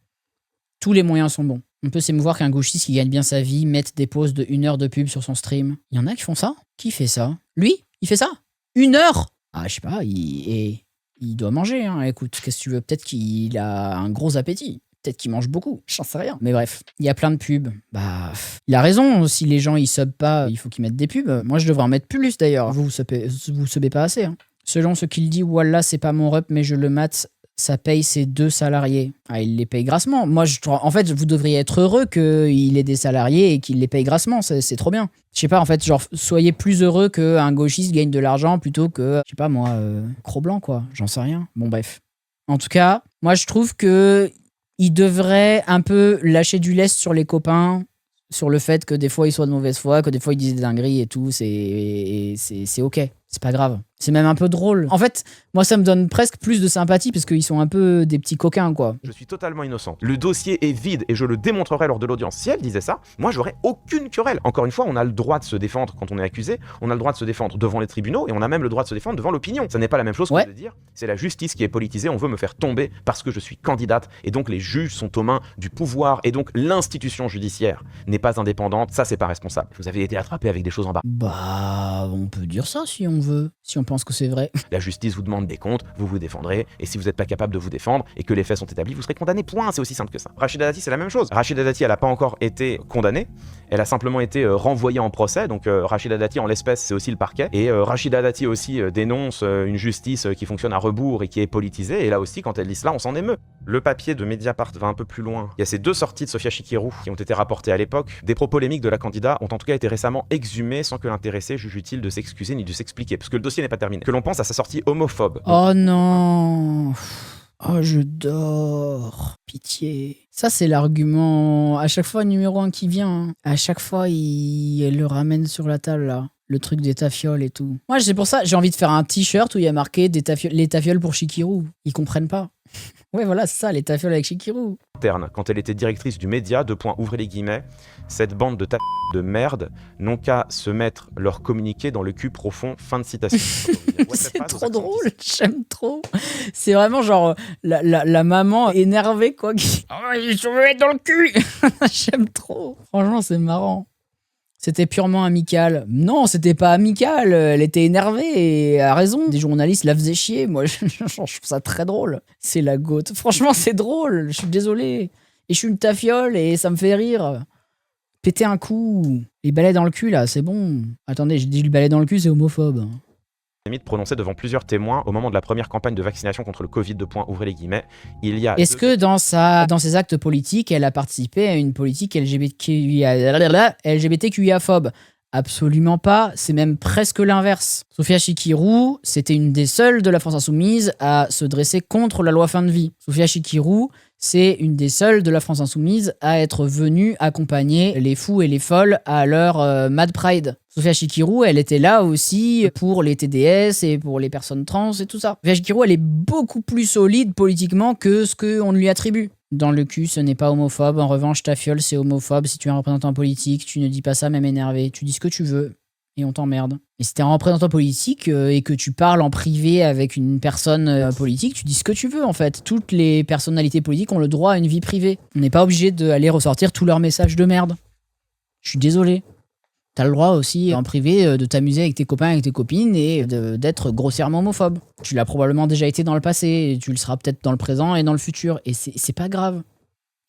Speaker 1: Tous les moyens sont bons. On peut s'émouvoir qu'un gauchiste qui gagne bien sa vie mette des pauses de 1 heure de pub sur son stream. Il y en a qui font ça. Qui fait ça? Lui? Il fait ça? 1 heure? Ah, je sais pas, il doit manger. Hein. Écoute, qu'est-ce que tu veux? Peut-être qu'il a un gros appétit. Peut-être qu'il mange beaucoup. J'en sais rien. Mais bref, il y a plein de pubs. Bah, il a raison. Si les gens, ils subent pas, il faut qu'ils mettent des pubs. Moi, je devrais en mettre plus, d'ailleurs. Vous subez pas assez. Hein. Selon ce qu'il dit, Wallah, c'est pas mon rep, mais je le mate. Ça paye ses 2 salariés. Ah, il les paye grassement. Moi, en fait, vous devriez être heureux qu'il ait des salariés et qu'il les paye grassement. C'est trop bien. Je sais pas, en fait, genre, soyez plus heureux qu'un gauchiste gagne de l'argent plutôt que, je sais pas moi, Cro-Blanc, quoi. J'en sais rien. Bon, bref. En tout cas, moi, je trouve que il devrait un peu lâcher du lest sur les copains, sur le fait que des fois, ils soient de mauvaise foi, que des fois, ils disent des dingueries et tout. C'est OK. C'est pas grave. C'est même un peu drôle. En fait, moi, ça me donne presque plus de sympathie parce qu'ils sont un peu des petits coquins, quoi.
Speaker 2: Je suis totalement innocent. Le dossier est vide et je le démontrerai lors de l'audience. Si elle disait ça, moi, j'aurais aucune querelle. Encore une fois, on a le droit de se défendre quand on est accusé, on a le droit de se défendre devant les tribunaux et on a même le droit de se défendre devant l'opinion. Ça n'est pas la même chose que de dire c'est la justice qui est politisée, on veut me faire tomber parce que je suis candidate et donc les juges sont aux mains du pouvoir et donc l'institution judiciaire n'est pas indépendante. Ça, c'est pas responsable. Vous avez été attrapé avec des choses en bas.
Speaker 1: Bah, on peut dire ça si on veut, si on pense que c'est vrai.
Speaker 2: La justice vous demande des comptes, vous vous défendrez, et si vous n'êtes pas capable de vous défendre et que les faits sont établis, vous serez condamné, point, c'est aussi simple que ça. Rachida Dati, c'est la même chose. Rachida Dati, elle n'a pas encore été condamnée, elle a simplement été renvoyée en procès, donc Rachida Dati, en l'espèce, c'est aussi le parquet, et Rachida Dati aussi dénonce une justice qui fonctionne à rebours et qui est politisée, et là aussi, quand elle dit cela, on s'en émeut. Le papier de Mediapart va un peu plus loin. Il y a ces 2 sorties de Sofia Chikirou qui ont été rapportées à l'époque. Des propos polémiques de la candidate ont en tout cas été récemment exhumés sans que l'intéressé juge utile de s'excuser ni de s'expliquer, parce que le dossier n'est pas terminé. Que l'on pense à sa sortie homophobe.
Speaker 1: Oh non! Oh, je dors. Pitié. Ça, c'est l'argument à chaque fois numéro 1 qui vient. Hein. À chaque fois, il le ramène sur la table, là. Le truc des tafioles et tout. Moi, c'est pour ça, j'ai envie de faire un t-shirt où il y a marqué les tafioles pour Chikirou. Ils comprennent pas. Ouais, voilà, c'est ça, les tafioles avec Chikirou.
Speaker 2: Quand elle était directrice du média, ouvrez les guillemets, cette bande de merde n'ont qu'à se mettre leur communiqué dans le cul profond, fin de citation.
Speaker 1: C'est trop drôle, j'aime trop. C'est vraiment genre la maman énervée, quoi. Qui... Oh, ils se mettent dans le cul. J'aime trop. Franchement, c'est marrant. C'était purement amical. Non, c'était pas amical. Elle était énervée et a raison. Des journalistes la faisaient chier. Moi, je trouve ça très drôle. C'est la goutte. Franchement, c'est drôle. Je suis désolé. Et je suis une tafiole et ça me fait rire. Péter un coup. Les balais dans le cul, là, c'est bon. Attendez, j'ai dit le balai dans le cul, c'est homophobe.
Speaker 2: Prononcé devant plusieurs témoins au moment de la première campagne de vaccination contre le Covid, ouvrez les guillemets, il y a...
Speaker 1: Est-ce que dans ses actes politiques, elle a participé à une politique LGBTQIA-phobe? Absolument pas, c'est même presque l'inverse. Sofia Chikirou, c'était une des seules de la France Insoumise à se dresser contre la loi fin de vie. Sofia Chikirou, c'est une des seules de la France Insoumise à être venue accompagner les fous et les folles à leur Mad Pride. Sofia Chikirou, elle était là aussi pour les TDS et pour les personnes trans et tout ça. Sofia Chikirou, elle est beaucoup plus solide politiquement que ce qu'on lui attribue. Dans le cul, ce n'est pas homophobe. En revanche, ta fiole, c'est homophobe. Si tu es un représentant politique, tu ne dis pas ça, même énervé. Tu dis ce que tu veux et on t'emmerde. Et si t'es un représentant politique et que tu parles en privé avec une personne politique, tu dis ce que tu veux en fait. Toutes les personnalités politiques ont le droit à une vie privée. On n'est pas obligé d'aller ressortir tous leurs messages de merde. Je suis désolé. T'as le droit aussi, en privé, de t'amuser avec tes copains, avec tes copines et d'être grossièrement homophobe. Tu l'as probablement déjà été dans le passé, et tu le seras peut-être dans le présent et dans le futur. Et c'est pas grave.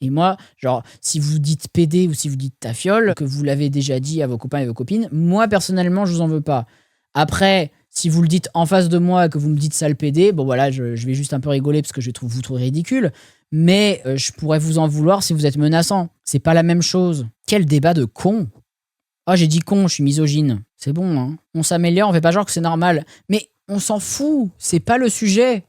Speaker 1: Et moi, genre, si vous dites PD ou si vous dites tafiole, que vous l'avez déjà dit à vos copains et vos copines, moi, personnellement, je vous en veux pas. Après, si vous le dites en face de moi, que vous me dites sale PD, bon voilà, je vais juste un peu rigoler parce que vous trouvez ridicule. Mais je pourrais vous en vouloir si vous êtes menaçant. C'est pas la même chose. Quel débat de con! Ah, j'ai dit con, je suis misogyne. C'est bon, hein. On s'améliore, on fait pas genre que c'est normal. Mais on s'en fout, c'est pas le sujet.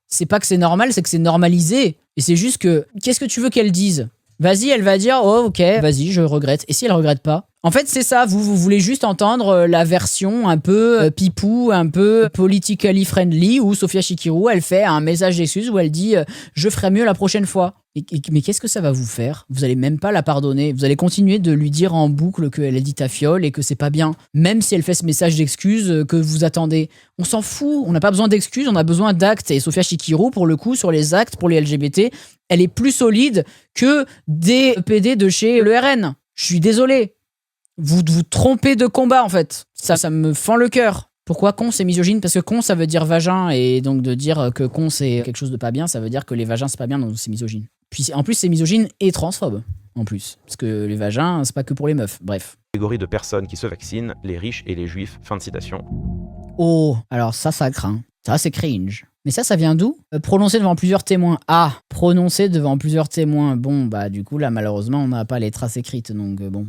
Speaker 1: C'est pas que c'est normal, c'est que c'est normalisé. Et c'est juste que, qu'est-ce que tu veux qu'elle dise? Vas-y, elle va dire, oh ok, vas-y, je regrette. Et si elle regrette pas? En fait, c'est ça, vous voulez juste entendre la version un peu pipou, un peu politically friendly, où Sofia Chikirou, elle fait un message d'excuse où elle dit « Je ferai mieux la prochaine fois ». Mais qu'est-ce que ça va vous faire? Vous allez même pas la pardonner. Vous allez continuer de lui dire en boucle qu'elle a dit ta fiole et que c'est pas bien. Même si elle fait ce message d'excuse que vous attendez. On s'en fout. On n'a pas besoin d'excuses, on a besoin d'actes. Et Sofia Chikirou, pour le coup, sur les actes pour les LGBT, elle est plus solide que des PD de chez le RN. Je suis désolé. Vous trompez de combat, en fait. Ça me fend le cœur. Pourquoi con, c'est misogyne? Parce que con, ça veut dire vagin, et donc de dire que con, c'est quelque chose de pas bien, ça veut dire que les vagins, c'est pas bien, donc c'est misogyne. Puis en plus, c'est misogyne et transphobe, en plus. Parce que les vagins, c'est pas que pour les meufs. Bref.
Speaker 2: Catégorie de personnes qui se vaccinent, les riches et les juifs. Fin de citation.
Speaker 1: Oh, alors ça craint. Ça, c'est cringe. Mais ça vient d'où? Prononcer devant plusieurs témoins. Ah, prononcer devant plusieurs témoins. Bon, bah du coup, là, malheureusement, on n'a pas les traces écrites, donc bon.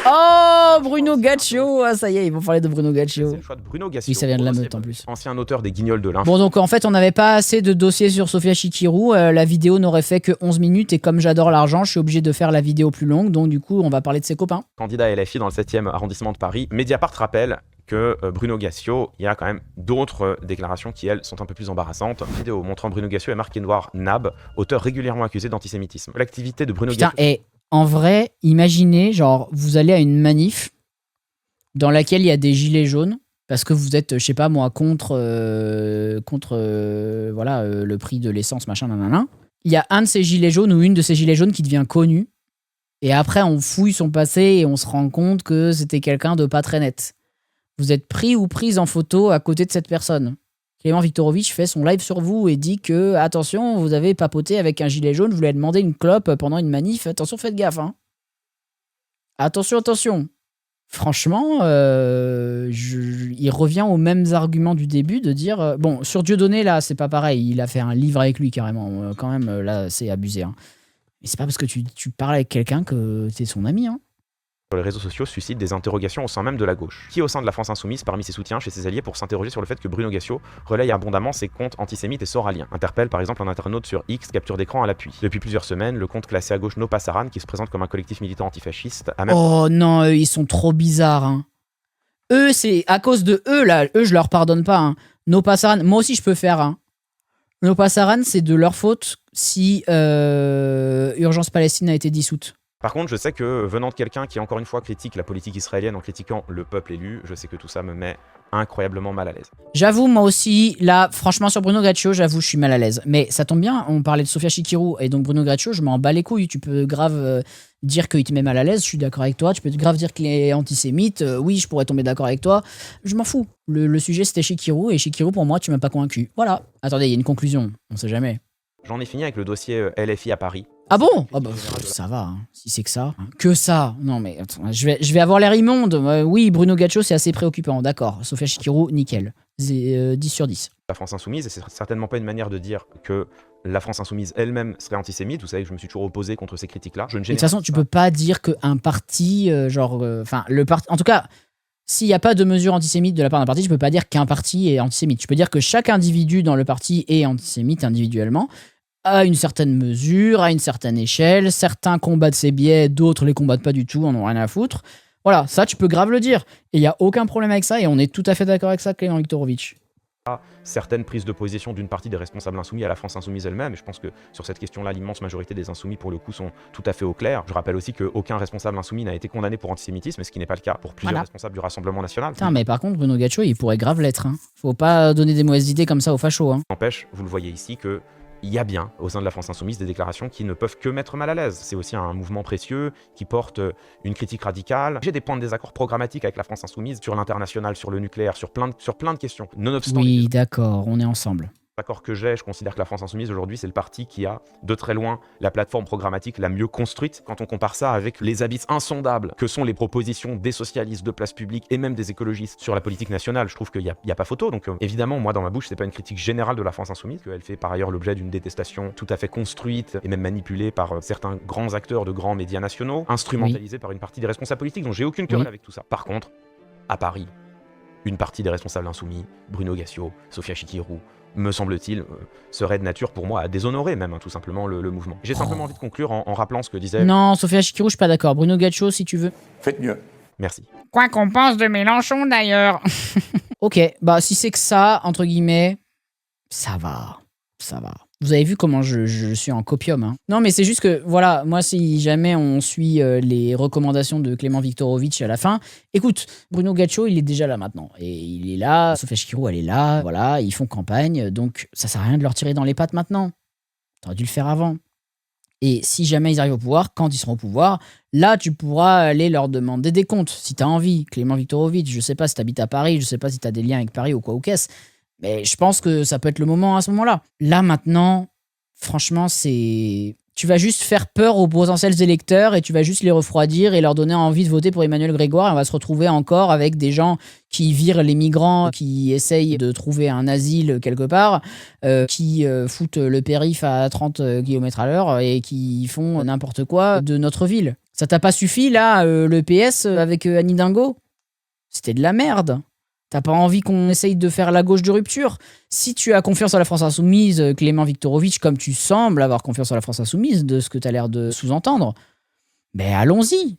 Speaker 1: Oh, Bruno Gaccio. Ah, ça y est, ils vont parler de Bruno Gaccio.
Speaker 2: C'est le choix de Bruno Gaccio.
Speaker 1: Oui, ça vient de la meute en plus.
Speaker 2: Ancien auteur des Guignols de l'Info.
Speaker 1: Bon, donc en fait, on n'avait pas assez de dossiers sur Sofia Chikirou. La vidéo n'aurait fait que 11 minutes. Et comme j'adore l'argent, je suis obligé de faire la vidéo plus longue. Donc du coup, on va parler de ses copains.
Speaker 2: Candidat LFI dans le 7e arrondissement de Paris. Mediapart rappelle que Bruno Gaccio, il y a quand même d'autres déclarations qui, elles, sont un peu plus embarrassantes. Une vidéo montrant Bruno Gaccio et Marc-Édouard Nab, auteur régulièrement accusé d'antisémitisme. L'activité de Bruno Gaccio...
Speaker 1: Putain, et en vrai, imaginez, genre, vous allez à une manif dans laquelle il y a des gilets jaunes, parce que vous êtes, je sais pas moi, contre le prix de l'essence, machin, nanana. Il y a un de ces gilets jaunes ou une de ces gilets jaunes qui devient connue, et après on fouille son passé et on se rend compte que c'était quelqu'un de pas très net. Vous êtes pris ou prise en photo à côté de cette personne. Clément Viktorovitch fait son live sur vous et dit que, attention, vous avez papoté avec un gilet jaune, vous lui avez demandé une clope pendant une manif, attention, faites gaffe. Hein. Attention. Franchement, il revient aux mêmes arguments du début de dire... bon, sur Dieudonné, là, c'est pas pareil. Il a fait un livre avec lui, carrément. Quand même, là, c'est abusé. Hein. Mais c'est pas parce que tu parles avec quelqu'un que t'es son ami. Hein.
Speaker 2: Sur les réseaux sociaux suscite des interrogations au sein même de la gauche. Qui au sein de la France Insoumise, parmi ses soutiens, chez ses alliés, pour s'interroger sur le fait que Bruno Gaccio relaye abondamment ses comptes antisémites et soraliens. Interpelle par exemple un internaute sur X, capture d'écran à l'appui. Depuis plusieurs semaines, le compte classé à gauche No Passaran, qui se présente comme un collectif militant antifasciste, a même...
Speaker 1: Oh non, eux, ils sont trop bizarres. Hein. Eux, c'est à cause de eux, là. Eux, je leur pardonne pas. Hein. No Passaran, moi aussi, je peux faire. Hein. No Passaran, c'est de leur faute si Urgence Palestine a été dissoute.
Speaker 2: Par contre, je sais que venant de quelqu'un qui, encore une fois, critique la politique israélienne en critiquant le peuple élu, je sais que tout ça me met incroyablement mal à l'aise.
Speaker 1: J'avoue, moi aussi, là, franchement, sur Bruno Gaccio, j'avoue, je suis mal à l'aise. Mais ça tombe bien, on parlait de Sofia Chikirou et donc Bruno Gaccio, je m'en bats les couilles. Tu peux grave dire qu'il te met mal à l'aise, je suis d'accord avec toi. Tu peux grave dire qu'il est antisémite, oui, je pourrais tomber d'accord avec toi. Je m'en fous. Le sujet, c'était Chikirou, et Chikirou, pour moi, tu m'as pas convaincu. Voilà. Attendez, il y a une conclusion, on sait jamais.
Speaker 2: J'en ai fini avec le dossier LFI à Paris.
Speaker 1: Ah bon? Oh bah, ça va, hein. Si c'est que ça. Que ça? Non mais attends, je vais avoir l'air immonde. Oui, Bruno Gaccio, c'est assez préoccupant, d'accord. Sofia Chikirou, nickel. 10 sur 10.
Speaker 2: La France Insoumise, et c'est certainement pas une manière de dire que la France Insoumise elle-même serait antisémite. Vous savez que je me suis toujours opposé contre ces critiques-là. De
Speaker 1: toute façon, tu peux pas dire qu'un parti, le parti... En tout cas, s'il n'y a pas de mesure antisémite de la part d'un parti, tu peux pas dire qu'un parti est antisémite. Tu peux dire que chaque individu dans le parti est antisémite individuellement, à une certaine mesure, à une certaine échelle. Certains combattent ces biais, d'autres les combattent pas du tout, en ont rien à foutre. Voilà, ça tu peux grave le dire. Et il n'y a aucun problème avec ça, et on est tout à fait d'accord avec ça, Clément Viktorovitch.
Speaker 2: Certaines prises de position d'une partie des responsables insoumis à la France Insoumise elle-même, et je pense que sur cette question-là, l'immense majorité des insoumis, pour le coup, sont tout à fait au clair. Je rappelle aussi qu'aucun responsable insoumis n'a été condamné pour antisémitisme, ce qui n'est pas le cas pour plusieurs responsables du Rassemblement National.
Speaker 1: Putain, mais par contre, Bruno Gaccio, il pourrait grave l'être. Hein. Faut pas donner des mauvaises idées comme ça aux fachos. Hein.
Speaker 2: N'empêche, vous le voyez ici, que il y a bien, au sein de la France Insoumise, des déclarations qui ne peuvent que mettre mal à l'aise. C'est aussi un mouvement précieux qui porte une critique radicale. J'ai des points de désaccord programmatiques avec la France Insoumise sur l'international, sur le nucléaire, sur plein de questions. Nonobstant...
Speaker 1: Oui, d'accord, on est ensemble.
Speaker 2: D'accord que je considère que la France Insoumise aujourd'hui c'est le parti qui a de très loin la plateforme programmatique la mieux construite quand on compare ça avec les abysses insondables que sont les propositions des socialistes de place publique et même des écologistes sur la politique nationale. Je trouve qu'il n'y a pas photo, donc évidemment moi dans ma bouche c'est pas une critique générale de la France Insoumise, qu'elle fait par ailleurs l'objet d'une détestation tout à fait construite et même manipulée par certains grands acteurs de grands médias nationaux, instrumentalisée par une partie des responsables politiques, donc j'ai aucune querelle avec tout ça. Par contre, à Paris, une partie des responsables insoumis, Bruno Gaccio, Sofia Chikirou, me semble-t-il, serait de nature pour moi à déshonorer même, tout simplement, le mouvement. J'ai simplement envie de conclure en rappelant ce que disait...
Speaker 1: Non, Sofia Chikirou, je suis pas d'accord. Bruno Gaccio, si tu veux.
Speaker 6: Faites mieux.
Speaker 2: Merci.
Speaker 1: Quoi qu'on pense de Mélenchon, d'ailleurs. Ok, bah si c'est que ça, entre guillemets, ça va. Ça va. Vous avez vu comment je suis en copium. Hein. Non, mais c'est juste que, voilà, moi, si jamais on suit les recommandations de Clément Viktorovitch à la fin, écoute, Bruno Gaccio, il est déjà là maintenant. Et il est là, Sofia Chikirou, elle est là, voilà, ils font campagne, donc ça sert à rien de leur tirer dans les pattes maintenant. T'aurais dû le faire avant. Et si jamais ils arrivent au pouvoir, quand ils seront au pouvoir, là, tu pourras aller leur demander des comptes, si t'as envie. Clément Viktorovitch, je sais pas si t'habites à Paris, je sais pas si t'as des liens avec Paris ou quoi ou qu'est-ce, mais je pense que ça peut être le moment à ce moment-là. Là, maintenant, franchement, c'est... Tu vas juste faire peur aux potentiels électeurs et tu vas juste les refroidir et leur donner envie de voter pour Emmanuel Grégoire. Et on va se retrouver encore avec des gens qui virent les migrants, qui essayent de trouver un asile quelque part, qui foutent le périph' à 30 km à l'heure et qui font n'importe quoi de notre ville. Ça t'a pas suffi, là, le PS avec Anne Hidalgo ? C'était de la merde. T'as pas envie qu'on essaye de faire la gauche de rupture ? Si tu as confiance en la France Insoumise, Clément Viktorovitch, comme tu sembles avoir confiance en la France Insoumise, de ce que tu as l'air de sous-entendre, ben allons-y.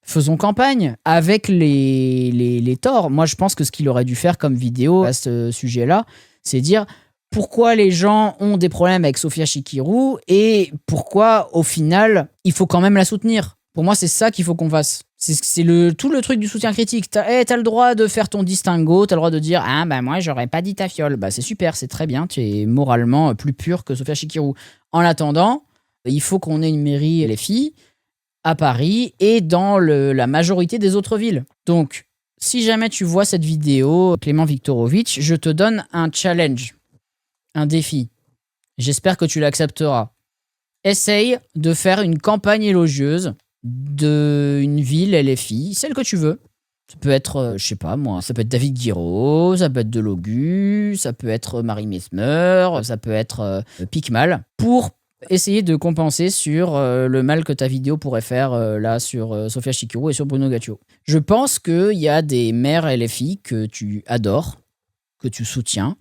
Speaker 1: Faisons campagne avec les torts. Moi, je pense que ce qu'il aurait dû faire comme vidéo à ce sujet-là, c'est dire pourquoi les gens ont des problèmes avec Sofia Chikirou et pourquoi, au final, il faut quand même la soutenir. Pour moi, c'est ça qu'il faut qu'on fasse. C'est tout le truc du soutien critique. T'as le droit de faire ton distinguo, t'as le droit de dire « Ah, bah moi, j'aurais pas dit ta fiole. » Bah c'est super, c'est très bien, tu es moralement plus pur que Sofia Chikirou. En attendant, il faut qu'on ait une mairie LFI à Paris et dans la majorité des autres villes. Donc, si jamais tu vois cette vidéo, Clément Viktorovitch, je te donne un challenge, un défi. J'espère que tu l'accepteras. Essaye de faire une campagne élogieuse d'une ville LFI, celle que tu veux. Ça peut être, je sais pas moi, ça peut être David Guiraud, ça peut être Delogu, ça peut être Marie Mesmer, ça peut être Picmal, pour essayer de compenser sur le mal que ta vidéo pourrait faire là sur Sofia Chikirou et sur Bruno Gaccio. Je pense qu'il y a des maires LFI que tu adores, que tu soutiens,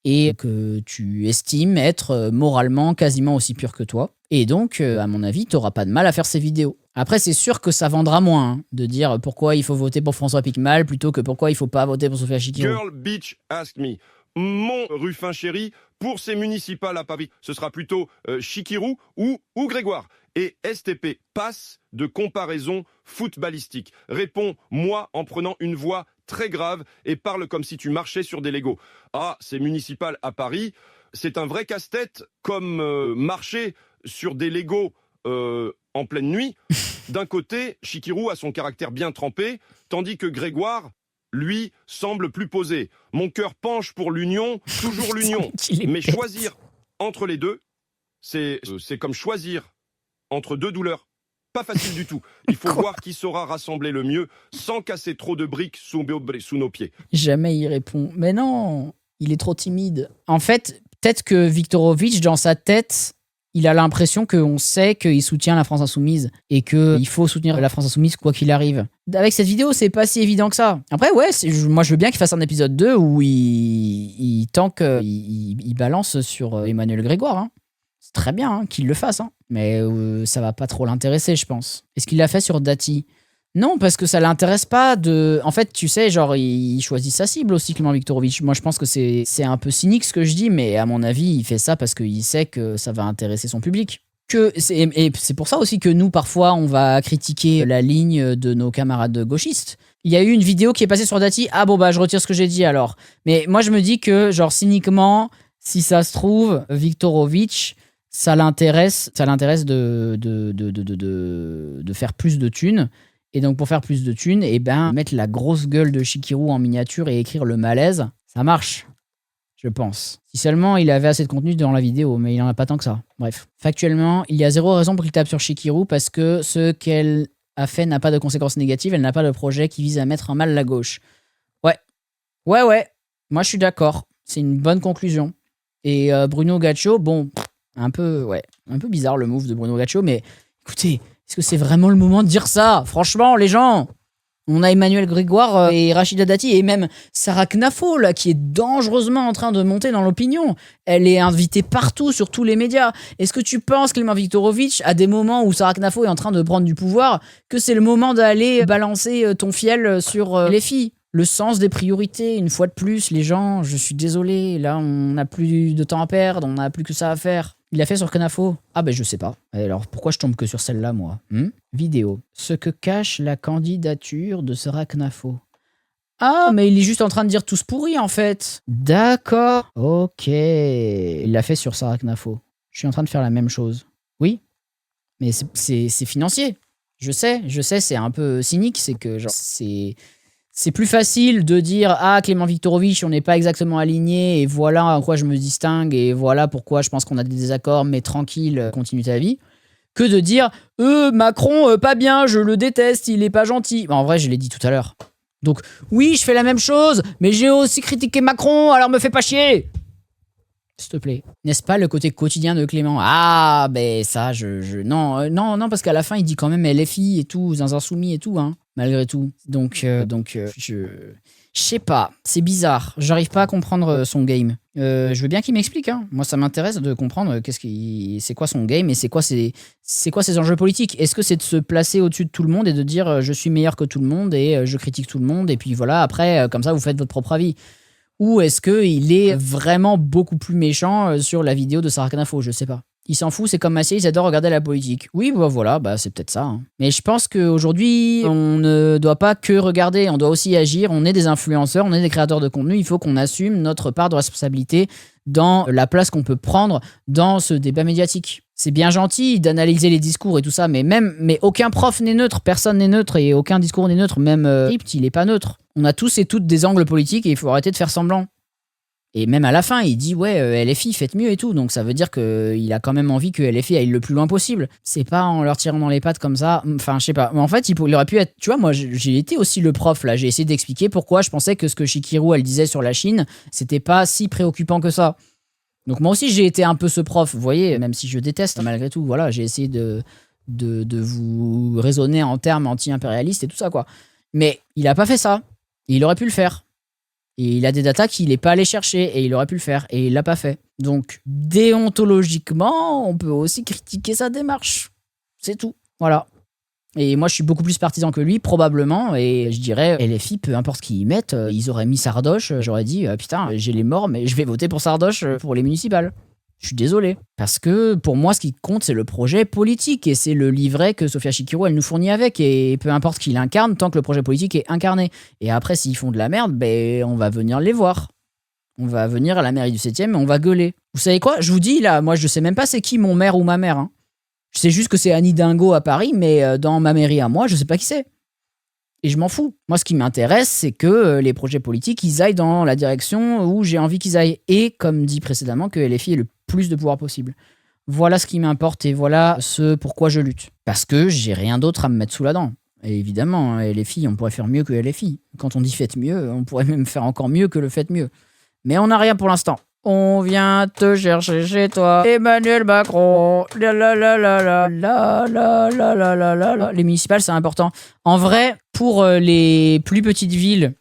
Speaker 1: et que tu estimes être moralement quasiment aussi pur que toi. Et donc, à mon avis, tu n'auras pas de mal à faire ces vidéos. Après, c'est sûr que ça vendra moins, hein, de dire pourquoi il faut voter pour François Picmal plutôt que pourquoi il ne faut pas voter pour Sofia Chikirou.
Speaker 7: Girl, bitch, ask me. Mon Ruffin chéri, pour ces municipales à Paris, ce sera plutôt Chikirou ou Grégoire. Et STP passe de comparaison footballistique. Réponds moi en prenant une voix très grave et parle comme si tu marchais sur des Legos. Ah, ces municipales à Paris, c'est un vrai casse-tête comme marcher sur des Legos en pleine nuit. D'un côté, Chikirou a son caractère bien trempé, tandis que Grégoire, lui, semble plus posé. Mon cœur penche pour l'union, toujours l'union. Mais choisir entre les deux, c'est comme choisir entre deux douleurs. Pas facile du tout. Il faut voir qui saura rassembler le mieux sans casser trop de briques sous nos pieds.
Speaker 1: Jamais il répond. Mais non, il est trop timide. En fait, peut-être que Viktorovitch, dans sa tête, il a l'impression qu'on sait qu'il soutient la France Insoumise et qu'il faut soutenir la France Insoumise quoi qu'il arrive. Avec cette vidéo, c'est pas si évident que ça. Après, ouais, moi je veux bien qu'il fasse un épisode 2 où il balance sur Emmanuel Grégoire. Hein. C'est très bien hein, qu'il le fasse, hein. Mais ça va pas trop l'intéresser, je pense. Est-ce qu'il l'a fait sur Dati ? Non, parce que ça l'intéresse pas de... En fait, tu sais, genre, il choisit sa cible aussi, Clément Viktorovitch. Moi, je pense que c'est un peu cynique ce que je dis, mais à mon avis, il fait ça parce qu'il sait que ça va intéresser son public. Et c'est pour ça aussi que nous, parfois, on va critiquer la ligne de nos camarades gauchistes. Il y a eu une vidéo qui est passée sur Dati. Ah bon, bah, je retire ce que j'ai dit alors. Mais moi, je me dis que, genre, cyniquement, si ça se trouve, Viktorovitch... ça l'intéresse de faire plus de thunes. Et donc, pour faire plus de thunes, eh ben, mettre la grosse gueule de Chikirou en miniature et écrire le malaise, ça marche, je pense. Si seulement il avait assez de contenu dans la vidéo, mais il n'en a pas tant que ça. Bref. Factuellement, il y a zéro raison pour qu'il tape sur Chikirou parce que ce qu'elle a fait n'a pas de conséquences négatives, elle n'a pas de projet qui vise à mettre en mal la gauche. Ouais. Moi, je suis d'accord. C'est une bonne conclusion. Et Bruno Gaccio, bon... un peu bizarre le move de Bruno Gaccio, mais écoutez, est-ce que c'est vraiment le moment de dire ça ? Franchement, les gens, On a Emmanuel Grégoire et Rachida Dati et même Sarah Knafo là, qui est dangereusement en train de monter dans l'opinion. Elle est invitée partout sur tous les médias. Est-ce que tu penses, Clément Viktorovitch, à des moments où Sarah Knafo est en train de prendre du pouvoir, que c'est le moment d'aller balancer ton fiel sur les filles? Le sens des priorités, une fois de plus, les gens, je suis désolé, là on n'a plus de temps à perdre, on n'a plus que ça à faire. Il l'a fait sur Knafo? Ah ben je sais pas. Alors pourquoi je tombe que sur celle-là moi? Vidéo. Ce que cache la candidature de Sarah Knafo. Ah mais il est juste en train de dire tous pourris en fait. D'accord. Ok. Il l'a fait sur Sarah Knafo. Je suis en train de faire la même chose. Oui. Mais c'est financier. Je sais, c'est un peu cynique, c'est que genre c'est plus facile de dire « Ah, Clément Viktorovitch, on n'est pas exactement aligné et voilà en quoi je me distingue et voilà pourquoi je pense qu'on a des désaccords, mais tranquille, continue ta vie », que de dire « Macron, pas bien, je le déteste, il est pas gentil ». En vrai, je l'ai dit tout à l'heure. Donc, oui, je fais la même chose, mais j'ai aussi critiqué Macron, alors me fais pas chier. S'il te plaît. N'est-ce pas le côté quotidien de Clément? Ah, ben ça, non, parce qu'à la fin, il dit quand même LFI et tout, aux Insoumis et tout, hein, malgré tout. Donc, je sais pas, c'est bizarre. J'arrive pas à comprendre son game. Je veux bien qu'il m'explique, hein. Moi, ça m'intéresse de comprendre c'est quoi son game et c'est quoi ses enjeux politiques. Est-ce que c'est de se placer au-dessus de tout le monde et de dire je suis meilleur que tout le monde et je critique tout le monde et puis voilà, après, comme ça, vous faites votre propre avis? Ou est-ce qu'il est vraiment beaucoup plus méchant sur la vidéo de Sarah Knafo? Je sais pas. Il s'en fout, c'est comme Massier, ils adorent regarder la politique. Oui, bah voilà, bah c'est peut-être ça. Hein. Mais je pense qu'aujourd'hui, on ne doit pas que regarder, on doit aussi agir. On est des influenceurs, on est des créateurs de contenu. Il faut qu'on assume notre part de responsabilité dans la place qu'on peut prendre dans ce débat médiatique. C'est bien gentil d'analyser les discours et tout ça, mais aucun prof n'est neutre, personne n'est neutre et aucun discours n'est neutre, même Crypt, il est pas neutre. On a tous et toutes des angles politiques et il faut arrêter de faire semblant. Et même à la fin, il dit ouais, LFI, faites mieux et tout. Donc ça veut dire qu'il a quand même envie que LFI aille le plus loin possible. C'est pas en leur tirant dans les pattes comme ça. Enfin, je sais pas. En fait, il aurait pu être. Tu vois, moi, j'ai été aussi le prof là. J'ai essayé d'expliquer pourquoi je pensais que ce que Chikirou elle disait sur la Chine, c'était pas si préoccupant que ça. Donc moi aussi, j'ai été un peu ce prof. Vous voyez, même si je déteste malgré tout. Voilà, j'ai essayé de vous raisonner en termes anti-impérialistes et tout ça quoi. Mais il a pas fait ça. Et il aurait pu le faire. Et il a des datas qu'il n'est pas allé chercher et il aurait pu le faire et il l'a pas fait. Donc, déontologiquement, on peut aussi critiquer sa démarche. C'est tout. Voilà. Et moi, je suis beaucoup plus partisan que lui, probablement. Et je dirais, LFI, peu importe ce qu'ils y mettent, ils auraient mis Sardoche. J'aurais dit, putain, j'ai les morts, mais je vais voter pour Sardoche pour les municipales. Je suis désolé. Parce que pour moi, ce qui compte, c'est le projet politique. Et c'est le livret que Sofia Chikirou, elle nous fournit avec. Et peu importe qui l'incarne, tant que le projet politique est incarné. Et après, s'ils font de la merde, ben, on va venir les voir. On va venir à la mairie du 7e et on va gueuler. Vous savez quoi? Je vous dis, là, moi, je sais même pas c'est qui mon maire ou ma mère. Hein. Je sais juste que c'est Annie Dingo à Paris, mais dans ma mairie à moi, je sais pas qui c'est. Et je m'en fous. Moi, ce qui m'intéresse, c'est que les projets politiques, ils aillent dans la direction où j'ai envie qu'ils aillent. Et, comme dit précédemment, que LFI ait le plus de pouvoir possible. Voilà ce qui m'importe et voilà ce pourquoi je lutte. Parce que j'ai rien d'autre à me mettre sous la dent. Et évidemment, LFI, on pourrait faire mieux que LFI. Quand on dit faites mieux, on pourrait même faire encore mieux que le faites mieux. Mais on n'a rien pour l'instant. On vient te chercher chez toi, Emmanuel Macron. La la la la la la la la la la la la. Les municipales, c'est important. En vrai, pour les plus petites villes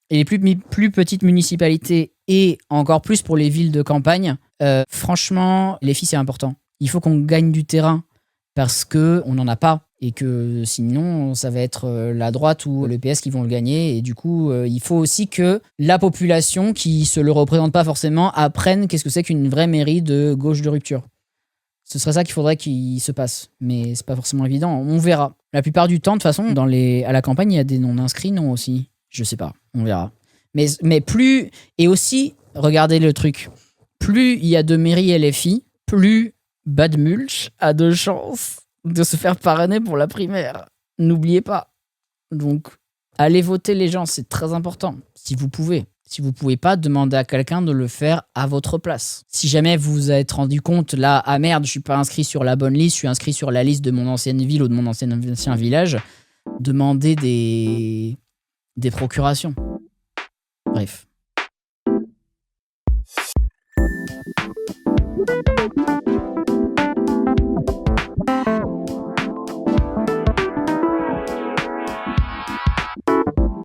Speaker 1: et les plus petites municipalités et encore plus pour les villes de campagne, franchement, les filles, c'est important. Il faut qu'on gagne du terrain parce qu'on n'en a pas. Et que sinon, ça va être la droite ou le PS qui vont le gagner. Et du coup, il faut aussi que la population, qui se le représente pas forcément, apprenne qu'est-ce que c'est qu'une vraie mairie de gauche de rupture. Ce serait ça qu'il faudrait qu'il se passe. Mais c'est pas forcément évident. On verra. La plupart du temps, de toute façon, à la campagne, il y a des non-inscrits, non aussi. Je sais pas. On verra. Mais plus... Et aussi, regardez le truc. Plus il y a de mairies LFI, plus Bad Mulch a de chances de se faire parrainer pour la primaire. N'oubliez pas. Donc, allez voter les gens, c'est très important. Si vous pouvez. Si vous pouvez pas, demandez à quelqu'un de le faire à votre place. Si jamais vous vous êtes rendu compte, là, ah merde, je suis pas inscrit sur la bonne liste, je suis inscrit sur la liste de mon ancienne ville ou de mon ancien village, demandez des procurations. Bref.